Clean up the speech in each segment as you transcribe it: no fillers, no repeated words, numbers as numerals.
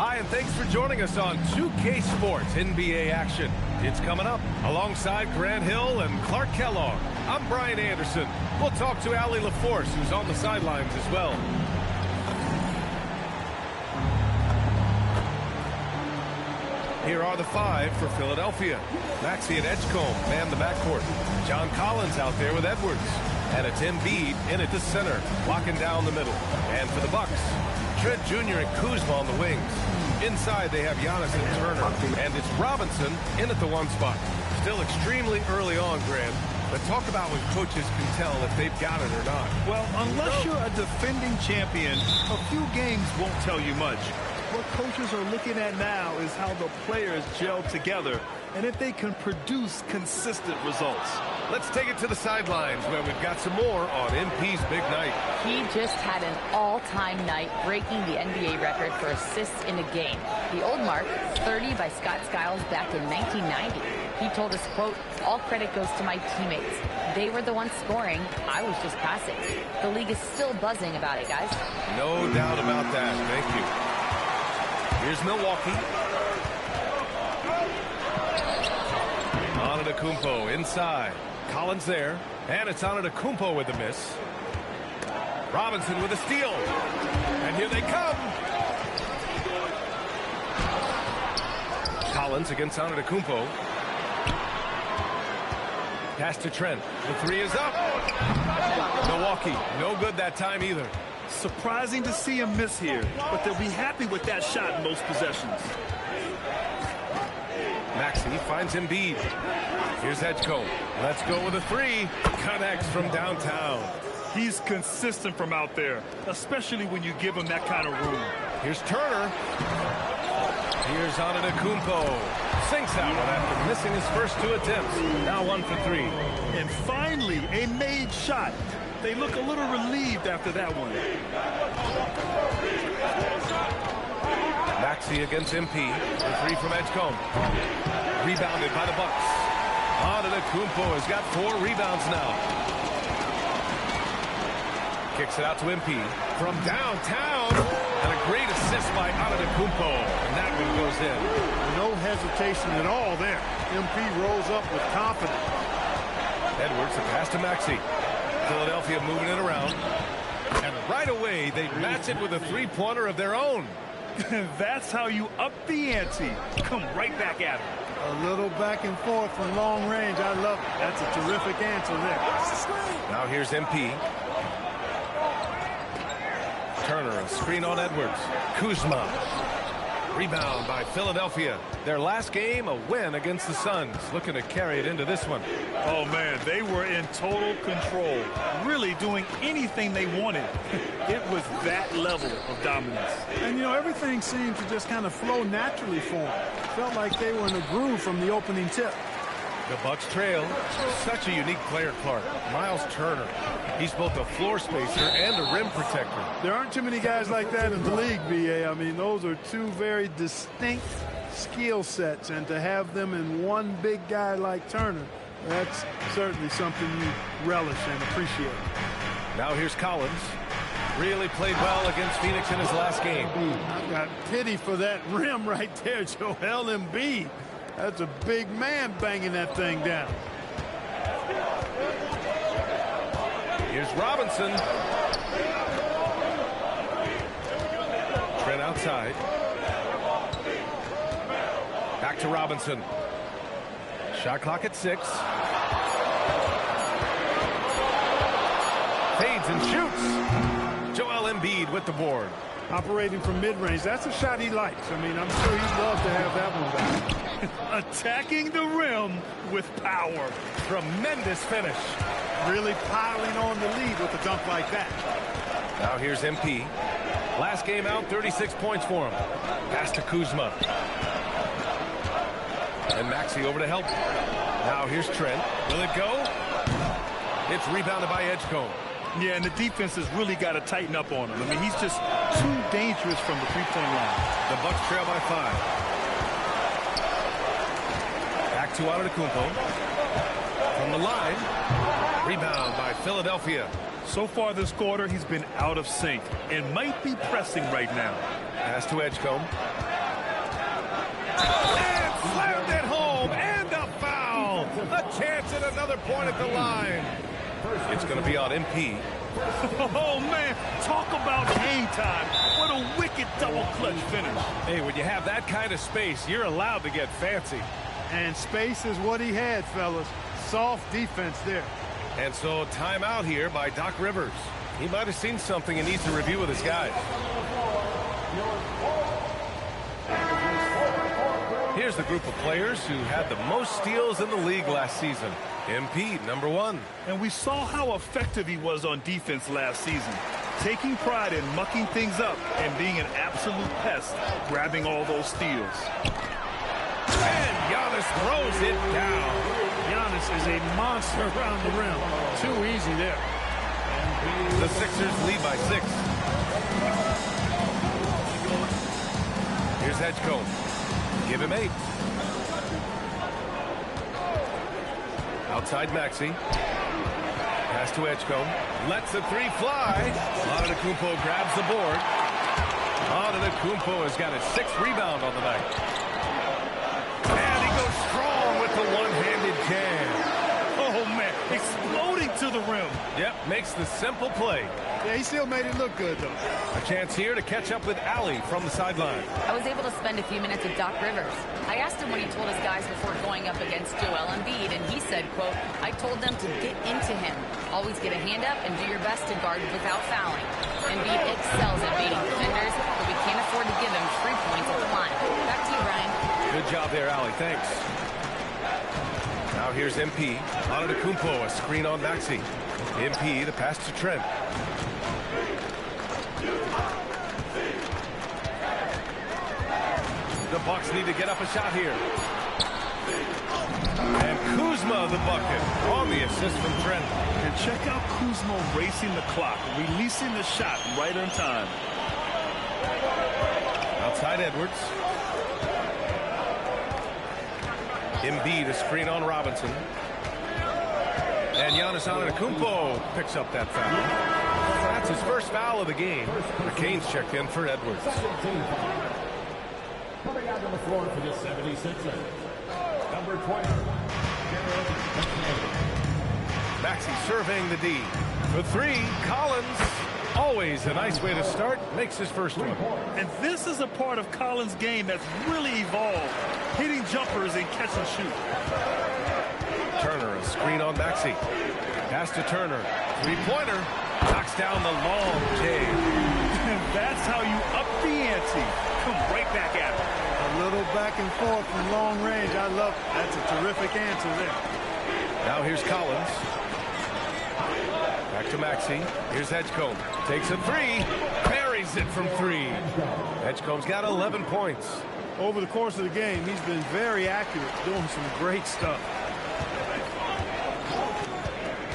Hi, and thanks for joining us on 2K Sports NBA action. It's coming up alongside Grant Hill and Clark Kellogg. I'm Brian Anderson. We'll talk to Allie LaForce, who's on the sidelines as well. Here are the five for Philadelphia. Maxey and Edgecombe man the backcourt. John Collins out there with Edwards. And it's Embiid in at the center, locking down the middle. And for the Bucks, Trent Jr. and Kuzma on the wings. Inside, they have Giannis and Turner. And it's Robinson in at the one spot. Still extremely early on, Grant. But talk about when coaches can tell if they've got it or not. Well, unless you're a defending champion, a few games won't tell you much. What coaches are looking at now is how the players gel together and if they can produce consistent results. Let's take it to the sidelines where we've got some more on MP's big night. He just had an all-time night, breaking the NBA record for assists in a game. The old mark, 30 by Scott Skiles back in 1990. He told us, quote, "All credit goes to my teammates. They were the ones scoring. I was just passing." The league is still buzzing about it, guys. No doubt about that. Thank you. Here's Milwaukee. Antetokounmpo inside. Collins there. And it's Antetokounmpo with the miss. Robinson with a steal. And here they come. Collins against Antetokounmpo. Pass to Trent. The three is up. Milwaukee, no good that time either. Surprising to see him miss here, but they'll be happy with that shot in most possessions. Maxey finds Embiid. Here's Edgecombe. Let's go with a three. Connects from downtown. He's consistent from out there, especially when you give him that kind of room. Here's Turner. Here's Antetokounmpo. Sinks out after missing his first two attempts. Now 1 for 3. And finally, a made shot. They look a little relieved after that one. Maxey against MP. The three from Edgecombe. Rebounded by the Bucks. Antetokounmpo has got 4 rebounds now. Kicks it out to MP. From downtown. And a great assist by Antetokounmpo. And that one goes in. No hesitation at all there. MP rolls up with confidence. Edwards, the pass to Maxey. Philadelphia moving it around. And right away, they match it with a three-pointer of their own. That's how you up the ante. Come right back at him. A little back and forth from long range. I love it. That's a terrific answer there. Now here's MP. Turner, a screen on Edwards. Kuzma. Rebound by Philadelphia. Their last game, a win against the Suns. Looking to carry it into this one. Oh, man, they were in total control. Really doing anything they wanted. It was that level of dominance. And, you know, everything seemed to just kind of flow naturally for them. Felt like they were in a groove from the opening tip. The Bucks trail. Such a unique player, Clark. Miles Turner. He's both a floor spacer and a rim protector. There aren't too many guys like that in the league, B.A. I mean, those are two very distinct skill sets, and to have them in one big guy like Turner, that's certainly something you relish and appreciate. Now here's Collins. Really played well against Phoenix in his last game. I've got pity for that rim right there, Joel Embiid. That's a big man banging that thing down. Here's Robinson. Trent outside. Back to Robinson. Shot clock at 6. Fades and shoots. Joel Embiid with the board. Operating from mid-range. That's a shot he likes. I mean, I'm sure he'd love to have that one back. Attacking the rim with power. Tremendous finish. Really piling on the lead with a dunk like that. Now here's MP. Last game out, 36 points for him. Pass to Kuzma. And Maxey over to help. Now here's Trent. Will it go? It's rebounded by Edgecombe. Yeah, and the defense has really got to tighten up on him. I mean, he's just too dangerous from the three-point line. The Bucks trail by 5. Back to Antetokounmpo. From the line. Rebound by Philadelphia. So far this quarter, he's been out of sync and might be pressing right now. Pass to Edgecombe. And slammed it home. And a foul. A chance at another point at the line. It's going to be on MP. Oh, man. Talk about hang time. What a wicked double clutch finish. Hey, when you have that kind of space, you're allowed to get fancy. And space is what he had, fellas. Soft defense there. And so timeout here by Doc Rivers. He might have seen something and needs to review with his guys. Here's the group of players who had the most steals in the league last season. MP, number 1. And we saw how effective he was on defense last season. Taking pride in mucking things up and being an absolute pest, grabbing all those steals. And Giannis throws it down. Giannis is a monster around the rim. Too easy there. The Sixers lead by 6. Here's Edgecombe. Give him 8. Outside Maxey. Pass to Edgecombe. Lets the 3 fly. Antetokounmpo grabs the board. Antetokounmpo has got his 6th rebound on the night. And he goes strong with the one-handed jam. Oh, man. Exploding to the rim. Yep, makes the simple play. Yeah, he still made it look good, though. A chance here to catch up with Allie from the sideline. I was able to spend a few minutes with Doc Rivers. I asked him what he told his guys before going up against Joel Embiid, and he said, quote, I told them to get into him. Always get a hand up and do your best to guard without fouling. Embiid excels at beating defenders, but we can't afford to give him 3 points at the line. Back to you, Brian. Good job there, Allie. Thanks. Now here's MP. Antetokounmpo, a screen on Maxey. MP, the pass to Trent. The Bucks need to get up a shot here. And Kuzma the bucket on the assist from Trent. And check out Kuzma racing the clock, releasing the shot right on time. Outside Edwards. Embiid, a screen on Robinson. And Giannis Antetokounmpo picks up that foul. That's his first foul of the game. McCain's checked in for Edwards. Coming out on the floor for the 76ers, number 20. Maxey surveying the D. For 3, Collins. Always a nice way to start. Makes his first one. And this is a part of Collins' game that's really evolved. Hitting jumpers and catch and shoot. Turner, a screen on Maxey. Pass to Turner. 3-pointer. Knocks down the long J. And that's how you up the ante. Come right back at it. A little back and forth from long range. I love it. That's a terrific answer there. Now here's Collins. Back to Maxey. Here's Edgecombe. Takes a 3. Buries it from 3. Edgecombe's got 11 points. Over the course of the game, he's been very accurate, doing some great stuff.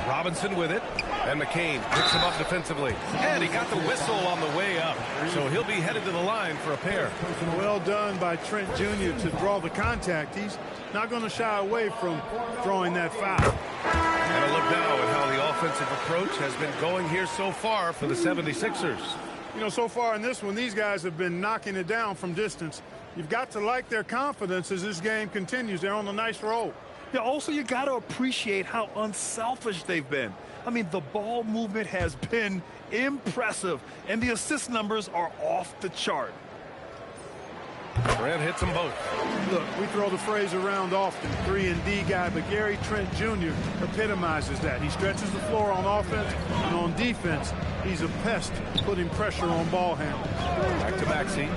Robinson with it. And McCain picks him up defensively. And he got the whistle on the way up. So he'll be headed to the line for a pair. Well done by Trent Jr. to draw the contact. He's not going to shy away from throwing that foul. And a look now at how the offensive approach has been going here so far for the 76ers. You know, so far in this one, these guys have been knocking it down from distance. You've got to like their confidence as this game continues. They're on a nice roll. Yeah, also, you got to appreciate how unselfish they've been. I mean, the ball movement has been impressive, and the assist numbers are off the chart. Grant hits them both. Look, we throw the phrase around often, 3-and-D guy, but Gary Trent Jr. epitomizes that. He stretches the floor on offense, and on defense, he's a pest, putting pressure on ball handlers. Back to Maxey.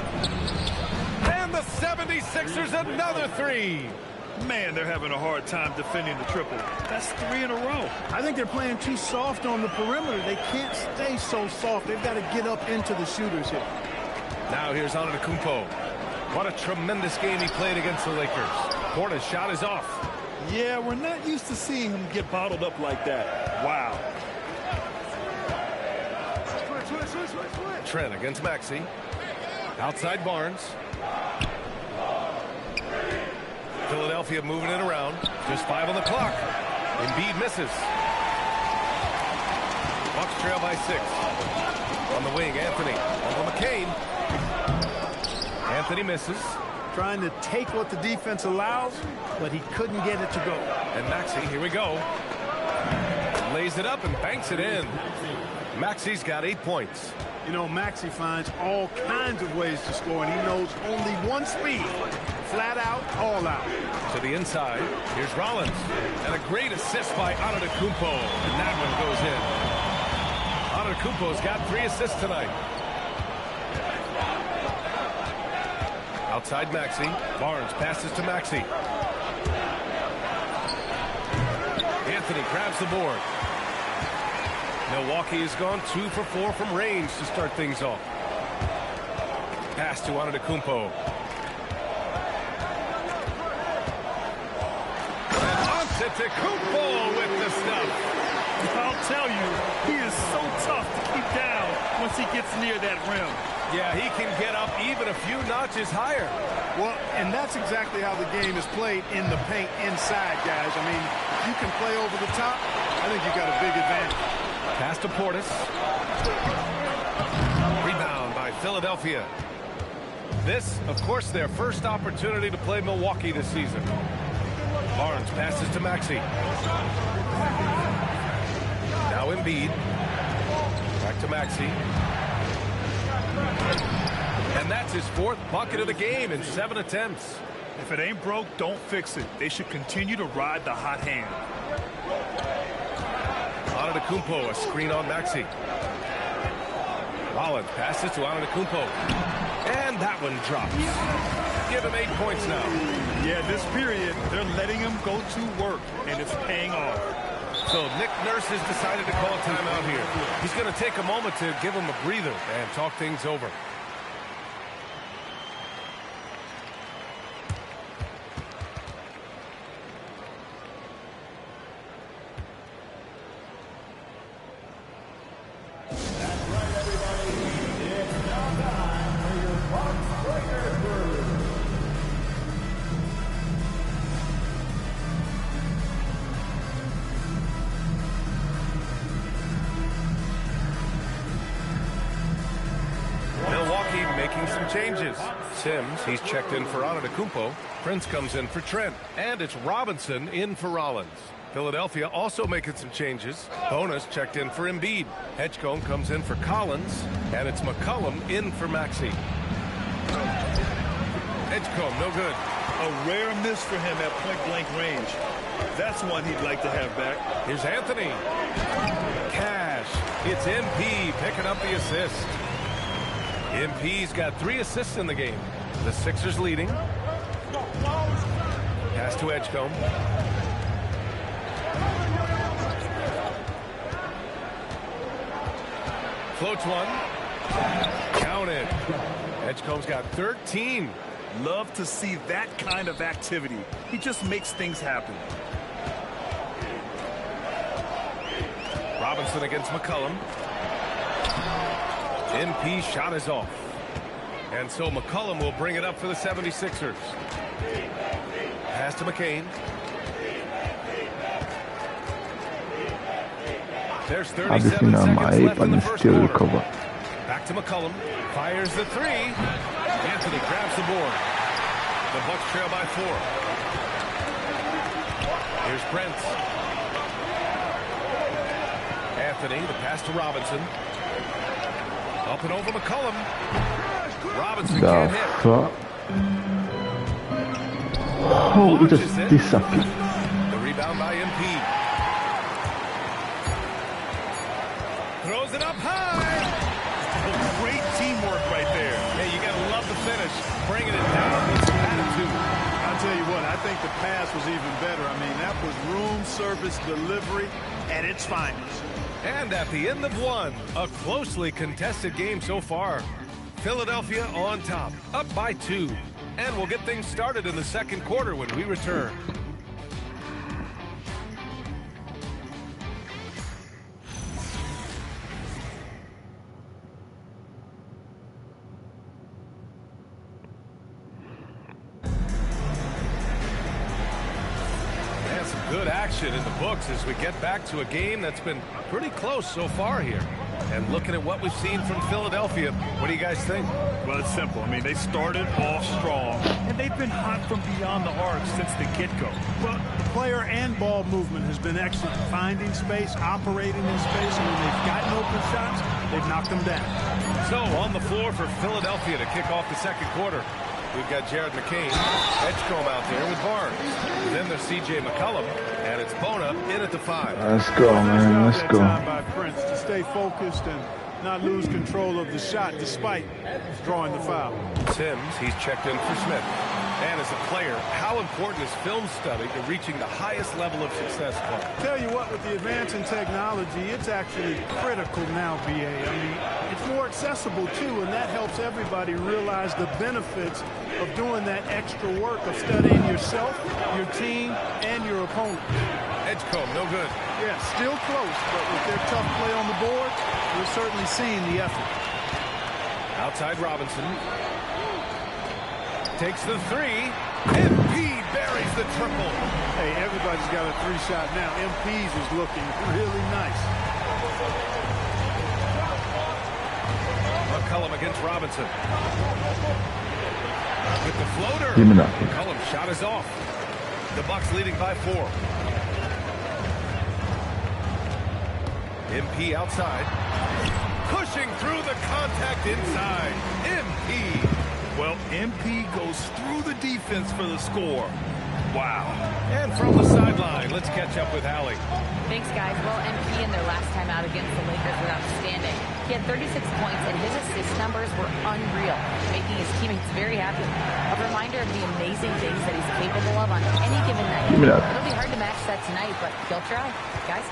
And the 76ers, another 3. Man, they're having a hard time defending the triple. That's 3 in a row. I think they're playing too soft on the perimeter. They can't stay so soft. They've got to get up into the shooters here. Now here's Antetokounmpo. What a tremendous game he played against the Lakers. Porter's shot is off. Yeah, we're not used to seeing him get bottled up like that. Wow. Trent against Maxey. Outside Barnes. Philadelphia moving it around. Just 5 on the clock. Embiid misses. Bucks trail by 6. On the wing, Anthony. Over McCain. Anthony misses. trying to take what the defense allows, but he couldn't get it to go. And Maxey, here we go. Lays it up and banks it in. Maxey's got 8 points. You know, Maxey finds all kinds of ways to score, and he knows only one speed. Flat out, all out. To the inside, here's Rollins. And a great assist by Antetokounmpo. And that one goes in. Antetokounmpo's got 3 assists tonight. Outside Maxey. Barnes passes to Maxey. Anthony grabs the board. Milwaukee has gone 2 for 4 from range to start things off. Pass to Antetokounmpo. And Antetokounmpo with the stuff. I'll tell you, he is so tough to keep down once he gets near that rim. Yeah, he can get up even a few notches higher. Well, and that's exactly how the game is played in the paint inside, guys. I mean, if you can play over the top, I think you got a big advantage. Pass to Portis. Rebound by Philadelphia. This, of course, their first opportunity to play Milwaukee this season. Barnes passes to Maxey. Now Embiid. Back to Maxey. And that's his 4th bucket of the game in 7 attempts. If it ain't broke, don't fix it. They should continue to ride the hot hand. Antetokounmpo, a screen on Maxey. Rollins passes to Antetokounmpo. And that one drops. Give him 8 points now. Yeah, this period, they're letting him go to work, and it's paying off. So Nick Nurse has decided to call a timeout here. He's going to take a moment to give him a breather and talk things over. Making some changes. Sims, he's checked in for Antetokounmpo. Prince comes in for Trent. And it's Robinson in for Rollins. Philadelphia also making some changes. Bonus checked in for Embiid. Edgecombe comes in for Collins. And it's McCollum in for Maxey. Edgecombe, no good. A rare miss for him at point-blank range. That's one he'd like to have back. Here's Anthony. Cash. It's MP picking up the assist. MP's got 3 assists in the game. The Sixers leading. Pass to Edgecombe. Floats one. Counted. Edgecombe's got 13. Love to see that kind of activity. He just makes things happen. Robinson against McCollum. MP shot is off. And so McCollum will bring it up for the 76ers. Pass to McCain. There's 37 seconds left in the first quarter. Back to McCollum. Fires the 3. Anthony grabs the board. The Bucks trail by 4. Here's Prince. Anthony, the pass to Robinson. Up and over McCollum. Robinson can't hit. Oh, it just disappeared. The rebound by MP. Throws it up high. Great teamwork right there. Yeah, you got to love the finish. Bringing it down with some attitude. I'll tell you what, I think the pass was even better. I mean, that was room service delivery at its finest. And at the end of one, a closely contested game so far. Philadelphia on top, up by 2. And we'll get things started in the second quarter when we return. Good action in the books as we get back to a game that's been pretty close so far here. And looking at what we've seen from Philadelphia, what do you guys think? Well, it's simple. I mean, they started off strong, and they've been hot from beyond the arc since the get-go. Well, the player and ball movement has been excellent. Finding space, operating in space, and when they've gotten open shots, they've knocked them down. So on the floor for Philadelphia to kick off the second quarter, we've got Jared McCain, Edgecombe out there with Barnes. Then there's C.J. McCollum, and it's Bona in at the 5. Let's go, man. Let's go. By Prince to stay focused and not lose control of the shot despite drawing the foul. Sims, he's checked in for Smith. And as a player, how important is film study to reaching the highest level of success? Tell you what, with the advance in technology, it's actually critical now, B.A. I mean, it's more accessible, too, and that helps everybody realize the benefits of doing that extra work of studying yourself, your team, and your opponent. Edgecombe, no good. Yeah, still close, but with their tough play on the board, we're certainly seeing the effort. Outside Robinson. Takes the 3. MP buries the triple. Hey, everybody's got a 3-shot now. MP's is looking really nice. McCollum against Robinson. With the floater. Give me that. McCollum's shot is off. The Bucks leading by 4. MP outside. Pushing through the contact inside. MP. Well, MP goes through the defense for the score. Wow. And from the sideline, let's catch up with Allie. Thanks, guys. Well, MP in their last time out against the Lakers were outstanding. He had 36 points, and his assist numbers were unreal, making his teammates very happy. A reminder of the amazing things that he's capable of on any given night. It'll be hard to match that tonight, but he'll try. Guys?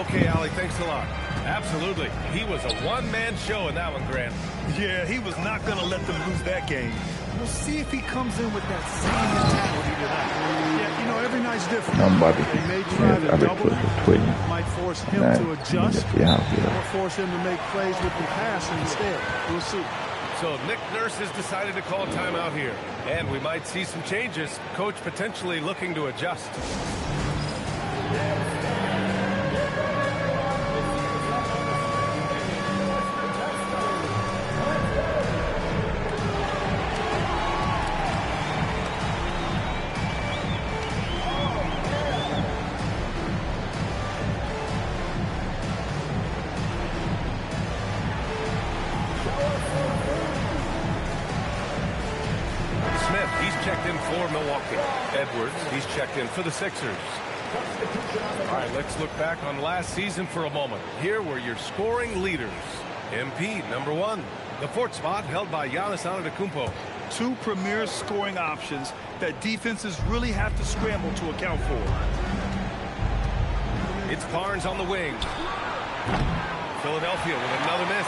Okay, Allie, thanks a lot. Absolutely. He was a one-man show in that one, Grant. Yeah, he was not going to let them lose that game. We'll see if he comes in with that same mentality tonight. Yeah, you know, every night's different. Somebody They may try to double twin. might force him to adjust, Yeah. or force him to make plays with the pass instead. We'll see. So Nick Nurse has decided to call timeout here. And we might see some changes. Coach potentially looking to adjust. Edwards, he's checked in for the Sixers. All right, let's look back on last season for a moment. Here were your scoring leaders. MP, number 1. The 4th spot held by Giannis Antetokounmpo. 2 premier scoring options that defenses really have to scramble to account for. It's Barnes on the wing. Philadelphia with another miss.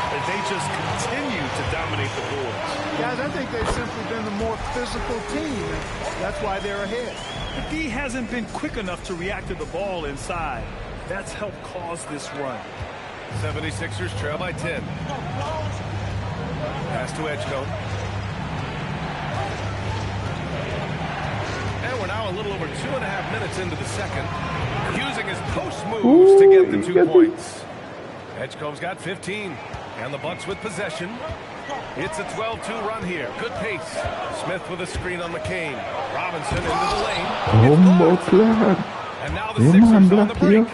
And they just continue to dominate the boards. Guys, I think they've simply been the more physical team, and that's why they're ahead. The D hasn't been quick enough to react to the ball inside. That's helped cause this run. 76ers trail by 10. Pass to Edgecombe. And we're now a little over 2.5 minutes into the second. Using his post moves to get the 2 points. Edgecombe's got 15. And the Bucks with possession. It's a 12-2 run here. Good pace. Smith with a screen on McCain. Robinson into the lane. And now the Sixers on the break.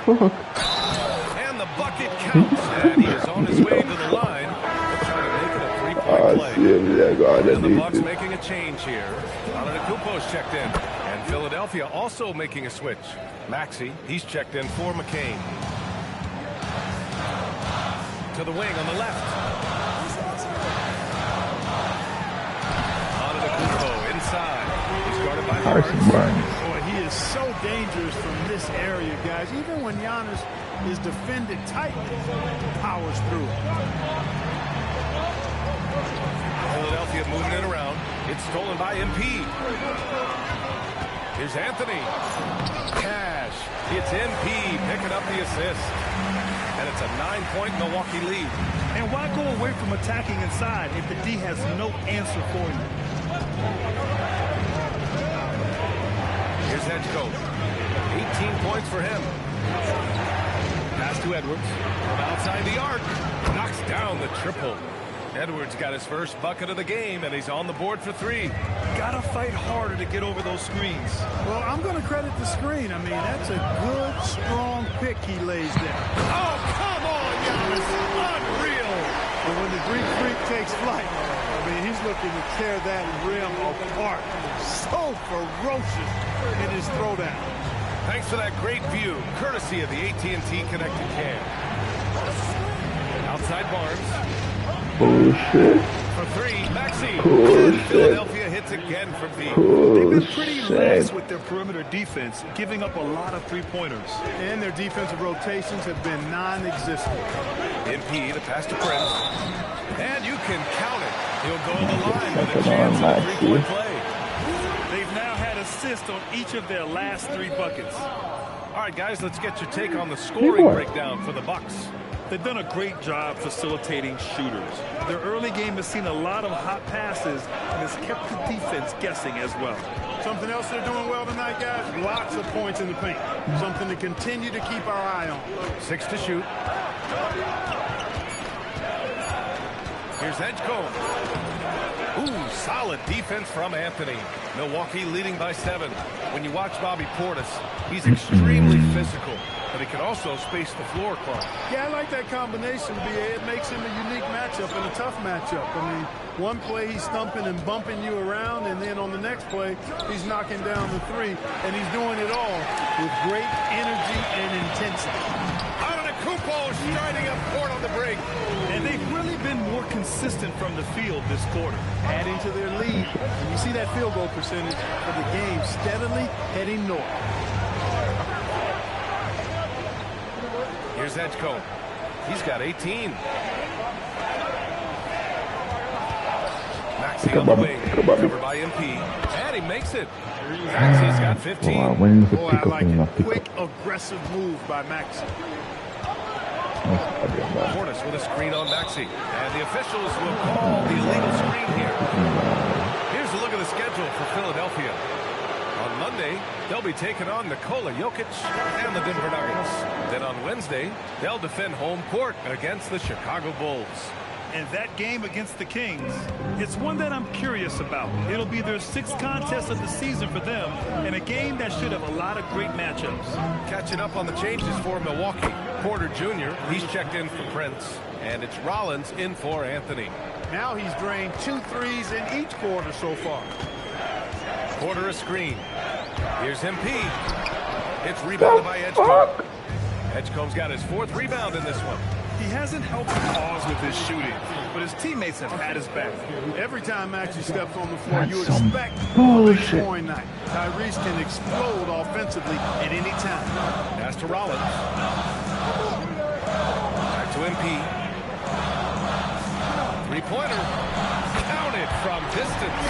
And the bucket counts. And he is on his way to the line. They're trying to make it a 3-point play. And the Bucks making a change here. Antetokounmpo's checked in. And Philadelphia also making a switch. Maxey, he's checked in for McCain. To the wing on the left. Antetokounmpo inside. He's guarded by Barnes. Boy, he is so dangerous from this area, guys. Even when Giannis is defended tightly, powers through it. Philadelphia moving it around. It's stolen by MP. Here's Anthony. Cash. It's MP picking up the assist. And it's a 9-point Milwaukee lead. And why go away from attacking inside if the D has no answer for you? Here's Edgecombe. 18 points for him. Pass to Edwards. From outside the arc. Knocks down the triple. Edwards got his first bucket of the game, and he's on the board for 3. Gotta fight harder to get over those screens. Well, I'm going to credit the screen. I mean, that's a good, strong pick he lays there. Oh, come on, Giannis. Unreal. But when the Greek Freak takes flight, I mean, he's looking to tear that rim apart. So ferocious in his throwdown. Thanks for that great view, courtesy of the AT&T Connected Cam. Outside Barnes. Bullshit. For 3, Maxey. Bullshit. Philadelphia hits again from deep. They've been pretty lax with their perimeter defense, giving up a lot of three-pointers. And their defensive rotations have been non-existent. MP, the pass to Prince. And you can count it. He'll go to the line with a chance of a 3-point play. They've now had assists on each of their last 3 buckets. All right, guys, let's get your take on the scoring breakdown for the Bucks. They've done a great job facilitating shooters. Their early game has seen a lot of hot passes and has kept the defense guessing as well. Something else they're doing well tonight, guys, lots of points in the paint. Something to continue to keep our eye on. 6 to shoot. Here's Edgecombe. Ooh, solid defense from Anthony. Milwaukee leading by 7. When you watch Bobby Portis, he's extremely physical, but he can also space the floor, Clark. Yeah, I like that combination, B.A. It makes him a unique matchup and a tough matchup. I mean, one play he's stumping and bumping you around, and then on the next play, he's knocking down the 3, and he's doing it all with great energy and intensity. Antetokounmpo striding up court on the break. And they've really been more consistent from the field this quarter. Adding to their lead. And you see that field goal percentage for the game steadily heading north. Here's Edgecombe. He's got 18. Maxey on the wing. Covered by MP. And he makes it. Maxey's got 15. Boy, I like it. Quick, aggressive move by Maxey. Portis with a screen on Maxey. And the officials will call the illegal screen here. Here's a look at the schedule for Philadelphia. On Monday, they'll be taking on Nikola Jokic and the Denver Nuggets. Then on Wednesday, they'll defend home court against the Chicago Bulls. And that game against the Kings, it's one that I'm curious about. It'll be their 6th contest of the season for them, and a game that should have a lot of great matchups. Catching up on the changes for Milwaukee. Porter Jr., he's checked in for Prince. And it's Rollins in for Anthony. Now he's drained 2 threes in each quarter so far. Porter a screen. Here's MP. It's rebounded by Edgecombe. Edgecombe's got his 4th rebound in this one. He hasn't helped the cause with his shooting, but his teammates have had his back. Every time Maxey steps on the floor, you expect a big scoring night. Tyrese can explode offensively at any time. Pass to Rollins. Back to MP. 3-pointer. Counted from distance.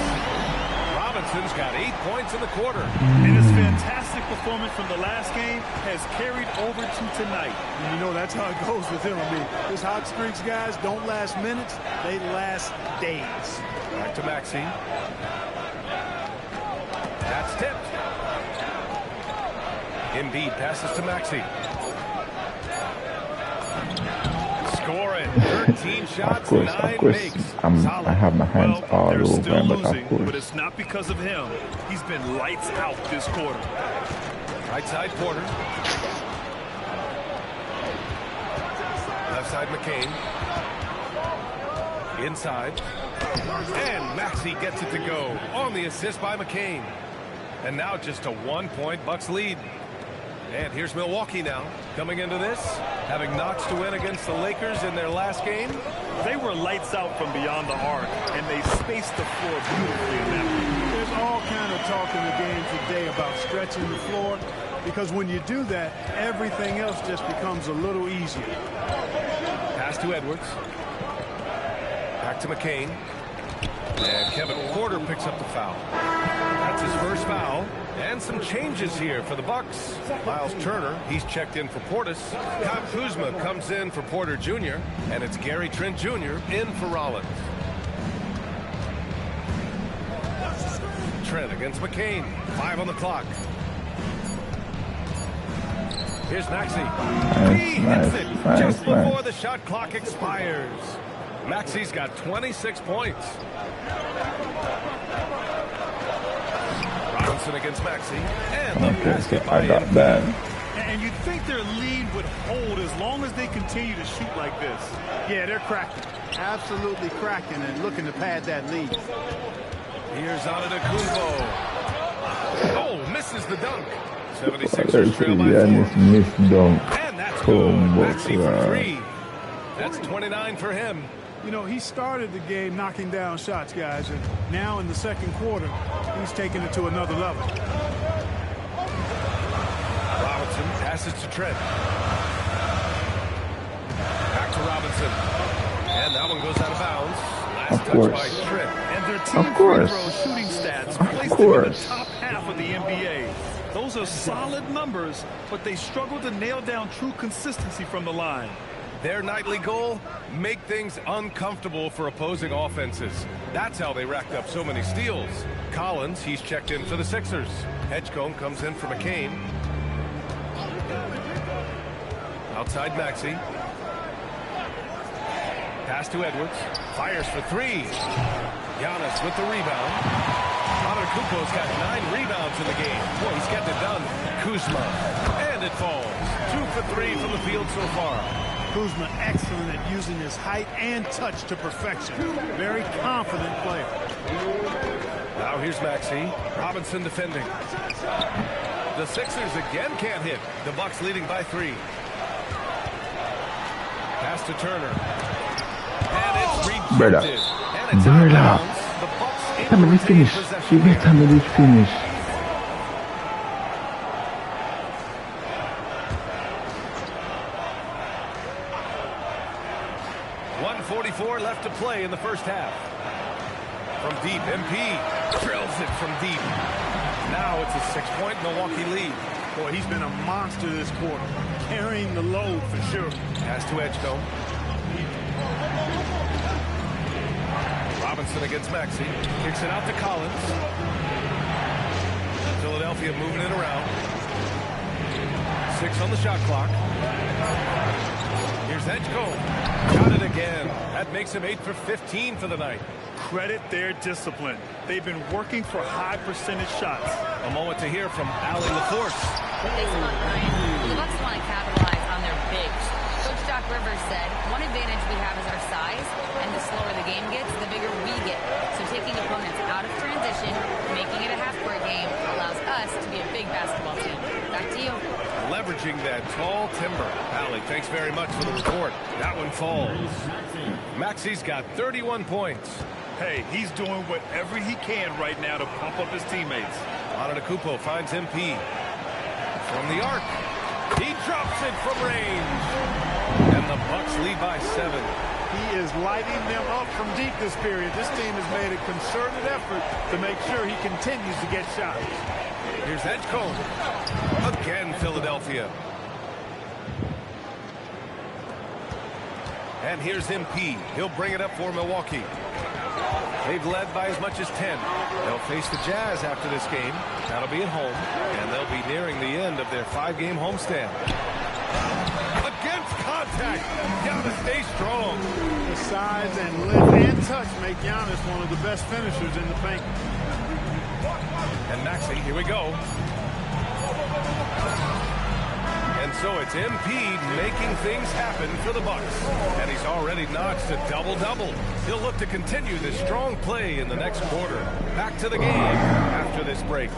Robinson's got 8 points in the quarter. And his fantastic performance from the last game has carried over to tonight. And you know, that's how it goes with him. I mean, his hot streaks, guys, don't last minutes. They last days. Back to Maxey. That's tipped. Embiid passes to Maxey. Scoring. 13 shots, 9 makes. I have my hands all they're over still him, losing, but it's not because of him. He's been lights out this quarter. Right side Porter. Left side McCain. Inside. And Maxey gets it to go on the assist by McCain. And now just a 1-point Bucks lead. And here's Milwaukee now, coming into this, having notched to win against the Lakers in their last game. They were lights out from beyond the arc, and they spaced the floor beautifully in that game. There's all kind of talk in the game today about stretching the floor, because when you do that, everything else just becomes a little easier. Pass to Edwards. Back to McCain. And Kevin Porter picks up the foul. That's his first foul. And some changes here for the Bucks. Miles Turner, he's checked in for Portis. Kyle Kuzma comes in for Porter Jr. And it's Gary Trent Jr. in for Rollins. Trent against McCain. 5 on the clock. Here's Maxey. Nice, He hits it just nice. before the shot clock expires. Maxey's got 26 points. Robinson against Maxey. And the Okay, basket so by I got him. that. And you'd think their lead would hold as long as they continue to shoot like this. Yeah, they're cracking. Absolutely cracking and looking to pad that lead. Here's Antetokounmpo. Oh, misses the dunk. 76ers There's trail by Giannis 4. missed dunk. And that's Combo good. Maxey for clutch. 3. That's 29 for him. You know, he started the game knocking down shots, guys, and now in the second quarter, he's taking it to another level. Robinson passes to Trent. Back to Robinson. And that one goes out of bounds. Last Of touch course. by Trent. And their team Of course. free throw shooting stats Of place them in the course. top half of the NBA. Those are solid numbers, but they struggle to nail down true consistency from the line. Their nightly goal, make things uncomfortable for opposing offenses. That's how they racked up so many steals. Collins, he's checked in for the Sixers. Edgecombe comes in for McCain. Outside Maxey. Pass to Edwards. Fires for 3. Giannis with the rebound. Antetokounmpo's got 9 rebounds in the game. Boy, he's getting it done. Kuzma. And it falls. 2 for 3 from the field so far. Kuzma excellent at using his height and touch to perfection. Very confident player. Now here's Maxey. Robinson defending. The Sixers again can't hit. The Bucks leading by 3. Pass to Turner. And it's Brother. rejected. And it's out of Brother. bounds. The Bucks Tell me able this to retain finish. possession Give me here. time to this finish. .144 left to play in the first half. From deep, MP drills it from deep. Now it's a 6-point Milwaukee lead. Boy, he's been a monster this quarter, carrying the load for sure. Pass to Edgecombe. Robinson against Maxey. Kicks it out to Collins. Philadelphia moving it around. 6 on the shot clock. Here's Edgecombe. Got it again. That makes him 8 for 15 for the night. Credit their discipline. They've been working for high percentage shots. A moment to hear from Allie LaForce. Thanks a lot, Brian. The Bucks want to capitalize on their bigs. Coach Doc Rivers said, one advantage we have is our size, and the slower the game gets, the bigger we get. So taking opponents out of transition, making it a half-court game, allows us to be a big basketball team. Back to you. Leveraging that tall timber. Allie, thanks very much for the report. That one falls. Maxey's got 31 points. Hey, he's doing whatever he can right now to pump up his teammates. Antetokounmpo finds MP. From the arc. He drops it from range. And the Bucks lead by 7. He is lighting them up from deep this period. This team has made a concerted effort to make sure he continues to get shots. Here's Edgecombe. Again, Philadelphia. And here's MP. He'll bring it up for Milwaukee. They've led by as much as 10. They'll face the Jazz after this game. That'll be at home. And they'll be nearing the end of their 5-game homestand. Against contact. Giannis stays strong. The size and length and touch make Giannis one of the best finishers in the paint. And Maxey, here we go. And so it's MP making things happen for the Bucks. And he's already notched a double-double. He'll look to continue this strong play in the next quarter. Back to the game after this break.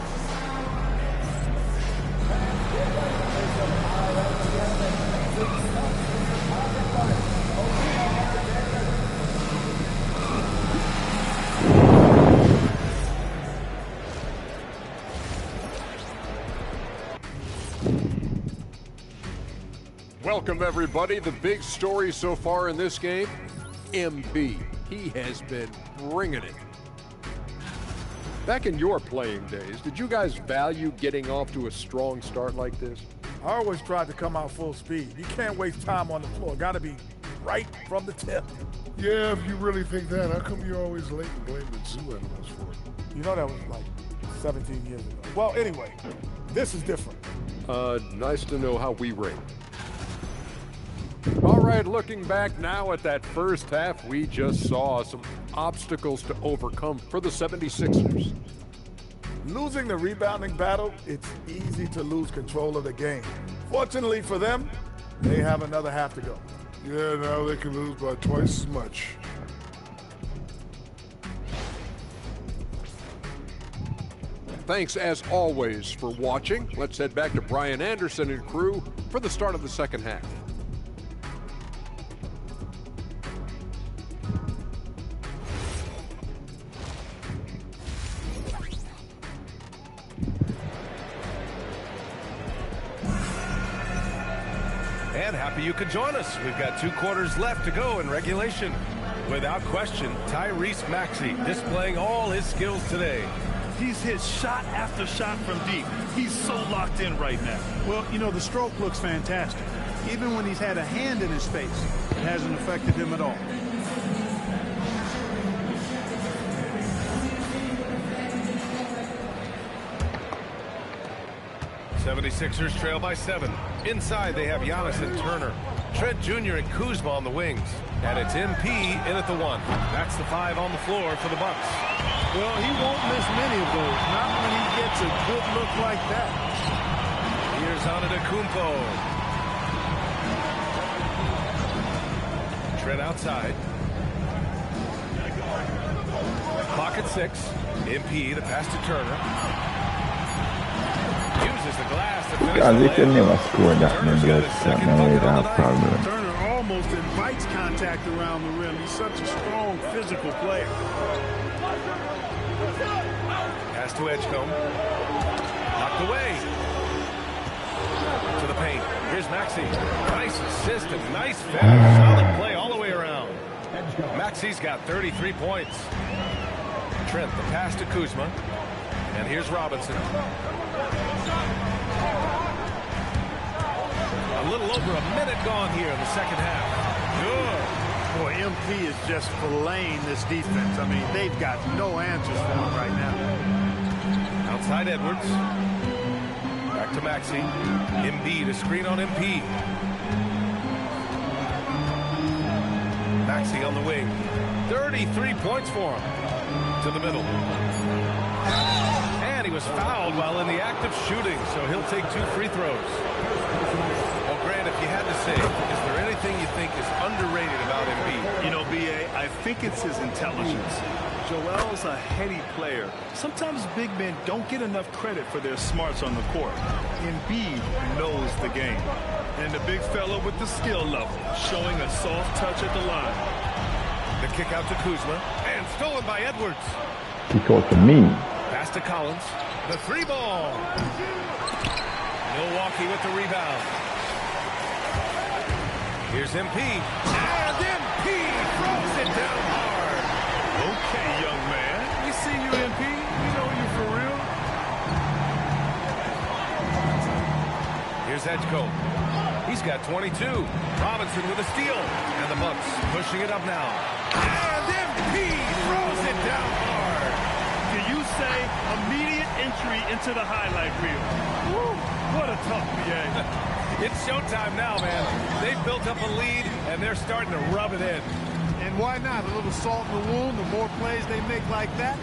Welcome, everybody. The big story so far in this game, MB. He has been bringing it. Back in your playing days, did you guys value getting off to a strong start like this? I always tried to come out full speed. You can't waste time on the floor. Got to be right from the tip. Yeah, if you really think that, how come you're always late and blaming Zoo Animals for it? You know that was like 17 years ago. Well, anyway, this is different. Nice to know how we rate. All right, looking back now at that first half, we just saw some obstacles to overcome for the 76ers. Losing the rebounding battle, it's easy to lose control of the game. Fortunately for them, they have another half to go. Yeah, now they can lose by twice as much. Thanks as always for watching. Let's head back to Brian Anderson and crew for the start of the second half. And happy you could join us. We've got 2 quarters left to go in regulation. Without question, Tyrese Maxey displaying all his skills today. He's hit shot after shot from deep. He's so locked in right now. Well, you know, the stroke looks fantastic. Even when he's had a hand in his face, it hasn't affected him at all. '76ers trail by 7. Inside, they have Giannis and Turner. Trent Jr. and Kuzma on the wings. And it's MP in at the 1. That's the 5 on the floor for the Bucks. Well, he won't miss many of those, not when he gets a good look like that. Here's Antetokounmpo. Trent outside. Clock at 6. MP, the pass to Turner. Uses the glass to finish Guys, the if you layup. never score that Turner's many got goals, his that second many bucket on have the night. problem. Turner almost invites contact around the rim. He's such a strong physical player. Pass to Edgecombe. Knocked away. To the paint. Here's Maxey. Nice assist and nice finish. Solid play all the way around. Maxey's got 33 points. Trent, the pass to Kuzma. And here's Robinson. A little over a minute gone here in the second half. Good. Boy, MP is just filleting this defense. I mean, they've got no answers for him right now. Outside Edwards. Back to Maxey. Embiid, a screen on MP. Maxey on the wing. 33 points for him. To the middle. And he was fouled while in the act of shooting, so he'll take 2 free throws. Well, Grant, if you had to say, is there anything you think is underrated about Embiid? You know, B.A., I think it's his intelligence. Joel's a heady player. Sometimes big men don't get enough credit for their smarts on the court. Embiid knows the game. And the big fella with the skill level, showing a soft touch at the line. The kick out to Kuzma, and stolen by Edwards. He called to me. Pass to Collins. The 3 ball. Milwaukee with the rebound. Here's MP. And MP throws it down hard. Okay, young man. We see you, MP. We know you for real. Here's Edgecombe. He's got 22. Robinson with a steal. And the Bucks pushing it up now. And MP throws it down hard. Can you say immediate entry into the highlight reel? Woo, what a tough BA. It's showtime now, man. They've built up a lead, and they're starting to rub it in. And why not? A little salt in the wound. The more plays they make like that,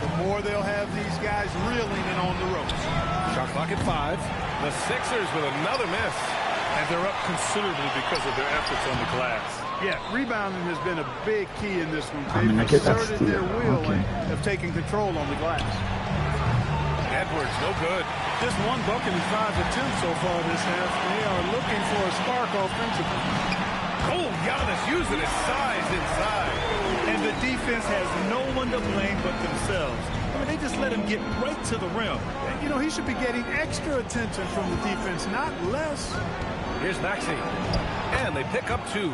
the more they'll have these guys reeling and on the ropes. Shot clock at 5. The Sixers with another miss. And they're up considerably because of their efforts on the glass. Yeah, rebounding has been a big key in this one. I'm gonna They've get that asserted steal. their will Okay. and have taken control on the glass. Edwards, no good. Just 1 bucket and 5 attempts so far this half. They are looking for a spark offensively. Oh, Giannis using his size inside. And the defense has no one to blame but themselves. I mean, they just let him get right to the rim. You know, he should be getting extra attention from the defense, not less. Here's Maxey. And they pick up 2.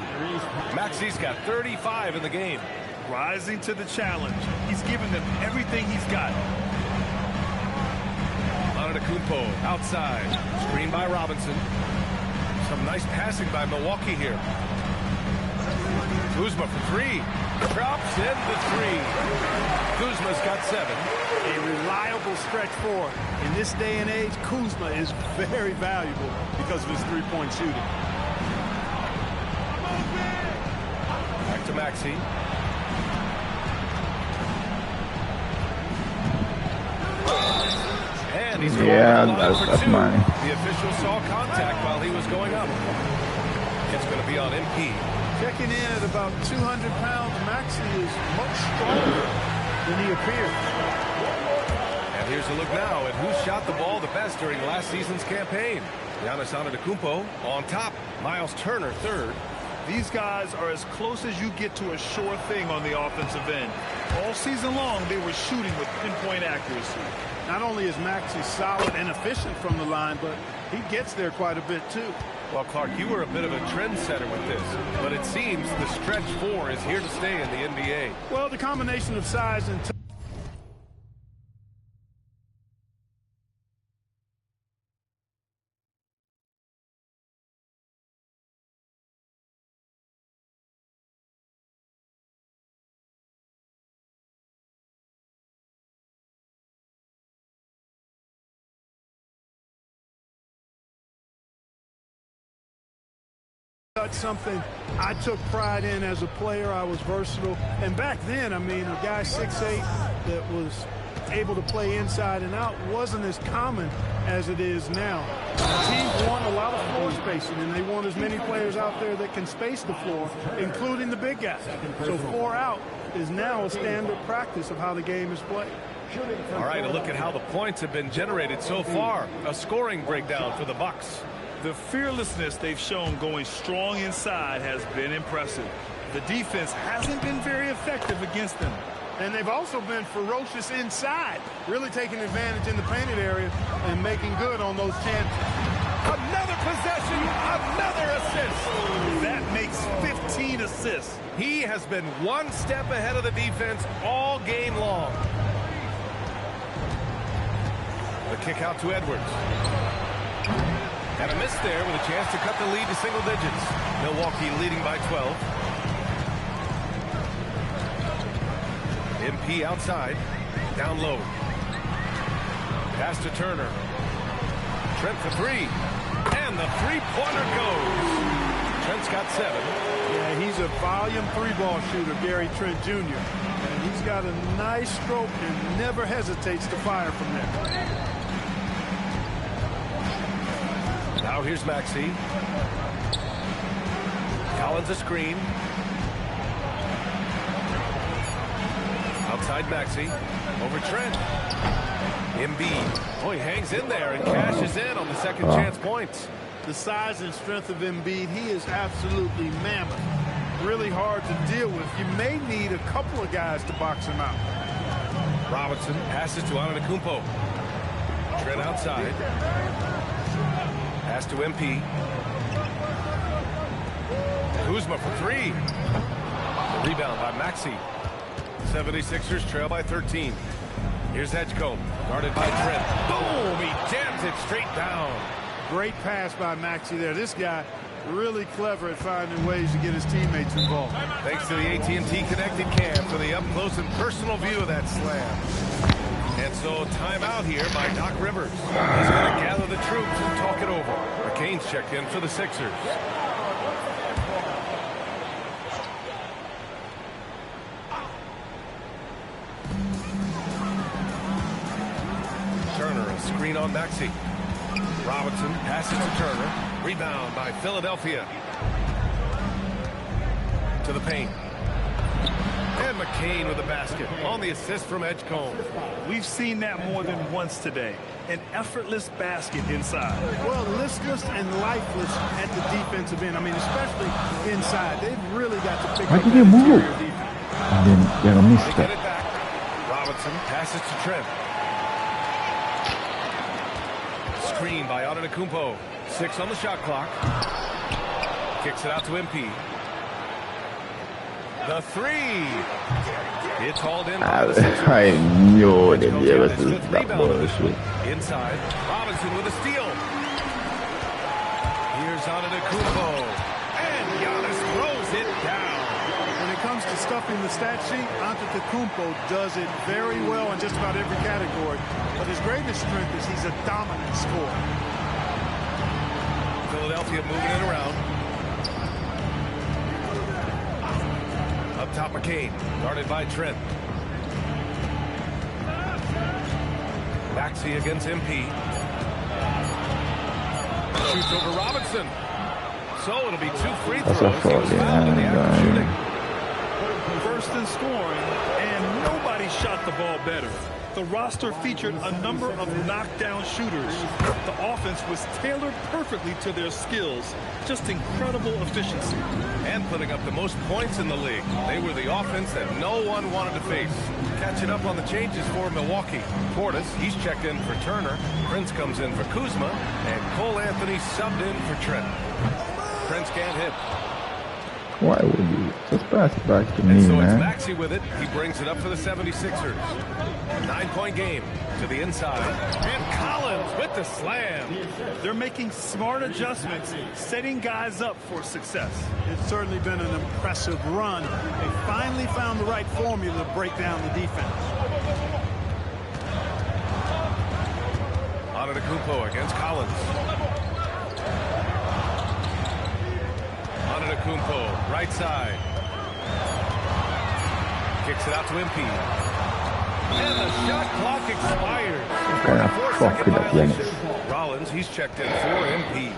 Maxey's got 35 in the game. Rising to the challenge. He's given them everything he's got. Antetokounmpo outside. Screen by Robinson. Some nice passing by Milwaukee here. Kuzma for three. Drops in the three. Kuzma's got 7. A reliable stretch four. In this day and age, Kuzma is very valuable because of his three-point shooting. Back to Maxey. And he's going that's mine. The official saw contact while he was going up. It's going to be on MP. Checking in at about 200 pounds, Maxey is much stronger than he appears. And here's a look now at who shot the ball the best during last season's campaign. Giannis Antetokounmpo on top. Miles Turner third. These guys are as close as you get to a sure thing on the offensive end. All season long, they were shooting with pinpoint accuracy. Not only is Maxey solid and efficient from the line, but he gets there quite a bit, too. Well, Clark, you were a bit of a trendsetter with this, but it seems the stretch four is here to stay in the NBA. Well, the combination of size and something I took pride in as a player. I was versatile, and back then, I mean, a guy 6'8" that was able to play inside and out wasn't as common as it is now. Teams want a lot of floor spacing, and they want as many players out there that can space the floor, including the big guys. So 4 out is now a standard practice of how the game is played. All right, a look at how the points have been generated so far. A scoring breakdown for the Bucks. The fearlessness they've shown going strong inside has been impressive. The defense hasn't been very effective against them. And they've also been ferocious inside, really taking advantage in the painted area and making good on those chances. Another possession, another assist. That makes 15 assists. He has been one step ahead of the defense all game long. The kick out to Edwards. And a miss there with a chance to cut the lead to single digits. Milwaukee leading by 12. MP outside. Down low. Pass to Turner. Trent for three. And the three-pointer goes. Trent's got 7. Yeah, he's a volume 3-ball shooter, Gary Trent Jr. And he's got a nice stroke and never hesitates to fire from there. Now here's Maxey. Collins a screen. Outside Maxey. Over Trent. Embiid. Oh, he hangs in there and cashes in on the second chance points. The size and strength of Embiid, he is absolutely mammoth. Really hard to deal with. You may need a couple of guys to box him out. Robinson passes to Antetokounmpo. Trent outside. Pass to MP. Kuzma for three. The rebound by Maxey. 76ers trail by 13. Here's Edgecombe, guarded by Trent. Boom! He jams it straight down. Great pass by Maxey there. This guy really clever at finding ways to get his teammates involved. Thanks to the AT&T Connected Cam for the up-close and personal view of that slam. And so timeout here by Doc Rivers. He's going to gather the troops and talk it over. McCain's checked in for the Sixers. Turner, a screen on Maxey. Robinson passes to Turner. Rebound by Philadelphia. To the paint. And McCain with the basket on the assist from Edgecombe. We've seen that more than once today. An effortless basket inside. Well, listless and lifeless at the defensive end. I mean, especially inside. They've really got to pick up that interior defense. And then they're a They get it back. Robinson passes to Trent. Screen by Antetokounmpo. 6 on the shot clock. Kicks it out to MP. The three. It's hauled in. I knew they'd be able to do that bullshit. Inside. Robinson with a steal. Here's Antetokounmpo. And Giannis throws it down. it comes to stuffing the stat sheet, Antetokounmpo does it very well in just about every category. But his greatest strength is he's a dominant scorer. Philadelphia moving it around. Up top, McCain, guarded by Trent. Maxey against MP. Shoots over Robinson. So it'll be 2 free throws. He was fouled in the act of shooting. First in scoring, and nobody shot the ball better. The roster featured a number of knockdown shooters. The offense was tailored perfectly to their skills. Just incredible efficiency. And putting up the most points in the league. They were the offense that no one wanted to face. Catching up on the changes for Milwaukee. Portis, he's checked in for Turner. Prince comes in for Kuzma. And Cole Anthony subbed in for Trent. Prince can't hit. Why would you just pass it back to me, and so man? It's Maxey with it. He brings it up for the 76ers. 9-point game to the inside. And Collins with the slam. They're making smart adjustments, setting guys up for success. It's certainly been an impressive run. They finally found the right formula to break down the defense. Antetokounmpo against Collins. Antetokounmpo, right side. Kicks it out to MP. And the shot clock expires. Kind of fuck with that Giannis. Rollins, he's checked in for MP.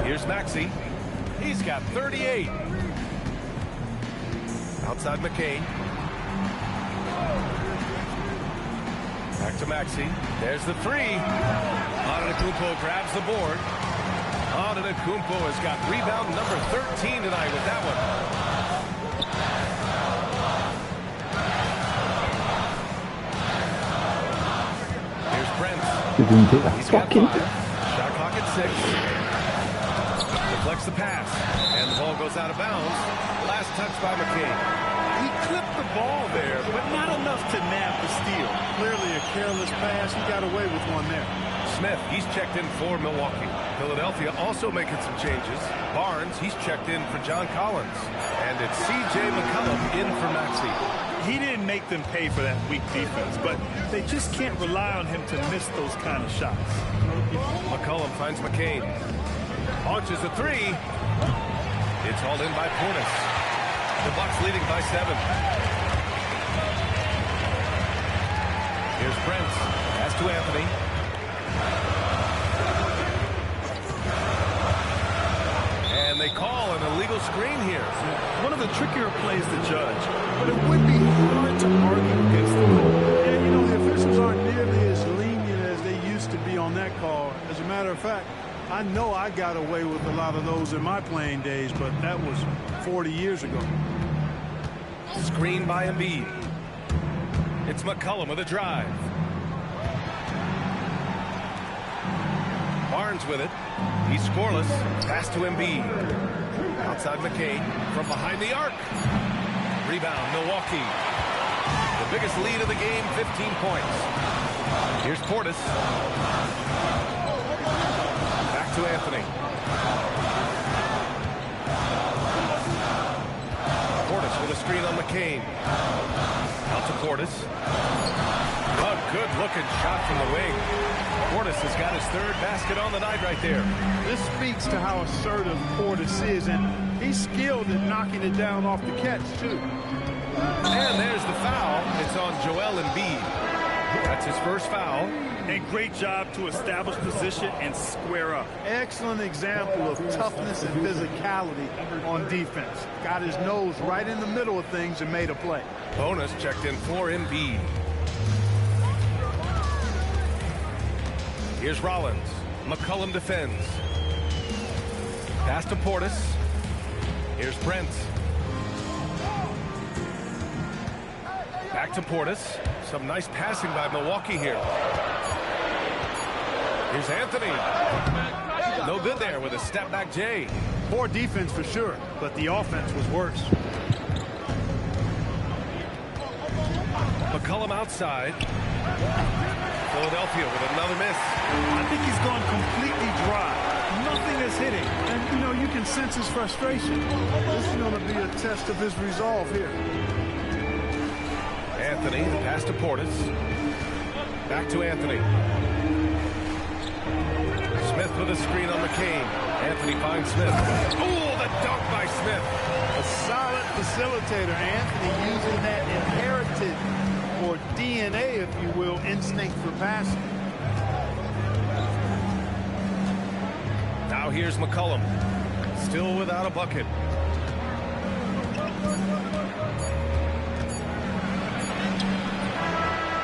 Here's Maxey. He's got 38. Outside McCain. Back to Maxey. There's the three. Antetokounmpo grabs the board. Antetokounmpo has got rebound number 13 tonight with that one. Here's Brent. He's got 5. Shot clock at 6. Deflects the pass. And the ball goes out of bounds. Last touch by McCain. He clipped the ball there, but not enough to nab the steal. Clearly a careless pass. He got away with one there. Smith, he's checked in for Milwaukee. Philadelphia also making some changes. Barnes, he's checked in for John Collins. And it's C.J. McCollum in for Maxey. He didn't make them pay for that weak defense, but they just can't rely on him to miss those kind of shots. McCollum finds McCain. Launches a three. It's hauled in by Portis. The Bucks leading by 7. Here's Brent. Pass to Anthony. And they call an illegal screen here. One of the trickier plays to judge, but it would be hard to argue against the rule. And, you know, the officials aren't nearly as lenient as they used to be on that call. As a matter of fact, I know I got away with a lot of those in my playing days, but that was 40 years ago. Screen by Embiid. It's McCollum with a drive. Barnes with it. He's scoreless. Pass to Embiid. Outside McCain from behind the arc. Rebound, Milwaukee. The biggest lead of the game, 15 points. Here's Portis. Back to Anthony. Portis with a screen on McCain. Out to Portis. A good-looking shot from the wing. Portis has got his 3rd basket on the night right there. This speaks to how assertive Portis is, and he's skilled at knocking it down off the catch, too. And there's the foul. It's on Joel Embiid. That's his first foul. And great job to establish position and square up. Excellent example of toughness and physicality on defense. Got his nose right in the middle of things and made a play. Bonus checked in for Embiid. Here's Rollins. McCollum defends. Pass to Portis. Here's Brent. Back to Portis. Some nice passing by Milwaukee here. Here's Anthony. No good there with a step-back J. Poor defense for sure, but the offense was worse. McCollum outside. Philadelphia with another miss. I think he's gone completely dry. Nothing is hitting. And, you know, you can sense his frustration. This is going to be a test of his resolve here. Anthony, the pass to Portis. Back to Anthony. Smith with a screen on McCain. Anthony finds Smith. Oh, the dunk by Smith. A solid facilitator. Anthony using that inherited, or DNA, if you will, instinct for passing. Now here's McCollum. Still without a bucket.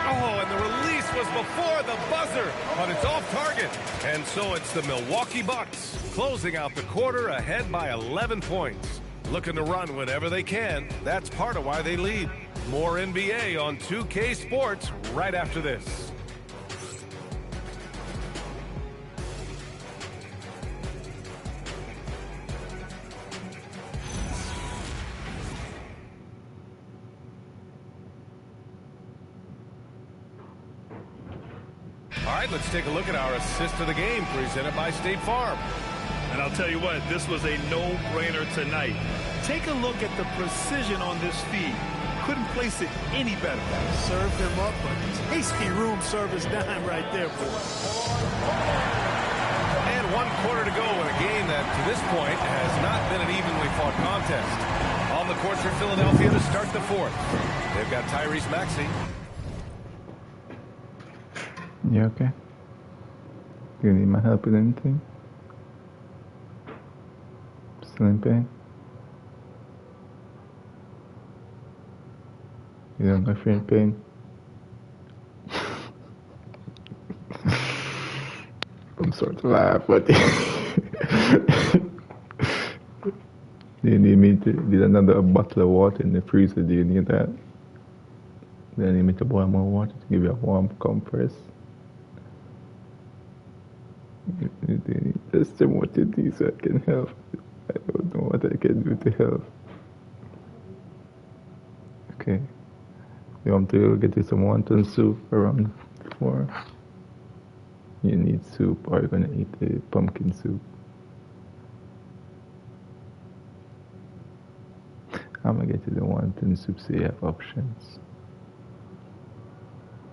Oh, and the release was before the buzzer, but it's off target. And so it's the Milwaukee Bucks closing out the quarter ahead by 11 points. Looking to run whenever they can. That's part of why they lead. More NBA on 2K Sports right after this. All right, let's take a look at our assist of the game presented by State Farm. And I'll tell you what, this was a no-brainer tonight. Take a look at the precision on this feed. Couldn't place it any better. Served him up a tasty room service dime right there, boy. And 1 quarter to go in a game that, to this point, has not been an evenly fought contest. On the court for Philadelphia to start the fourth. They've got Tyrese Maxey. You okay? You need my help with anything? Still in pain? You don't know if you're in pain? I'm sorry to laugh, but do you need me to get another bottle of water in the freezer? Do you need that? Do you need me to boil more water to give you a warm compress? Just tell me what you do so I can help. I don't know what I can do to help. Okay. You want to get you some wonton soup around 4? You need soup, or you're gonna eat the pumpkin soup. I'm gonna get you the wonton soup so you have options.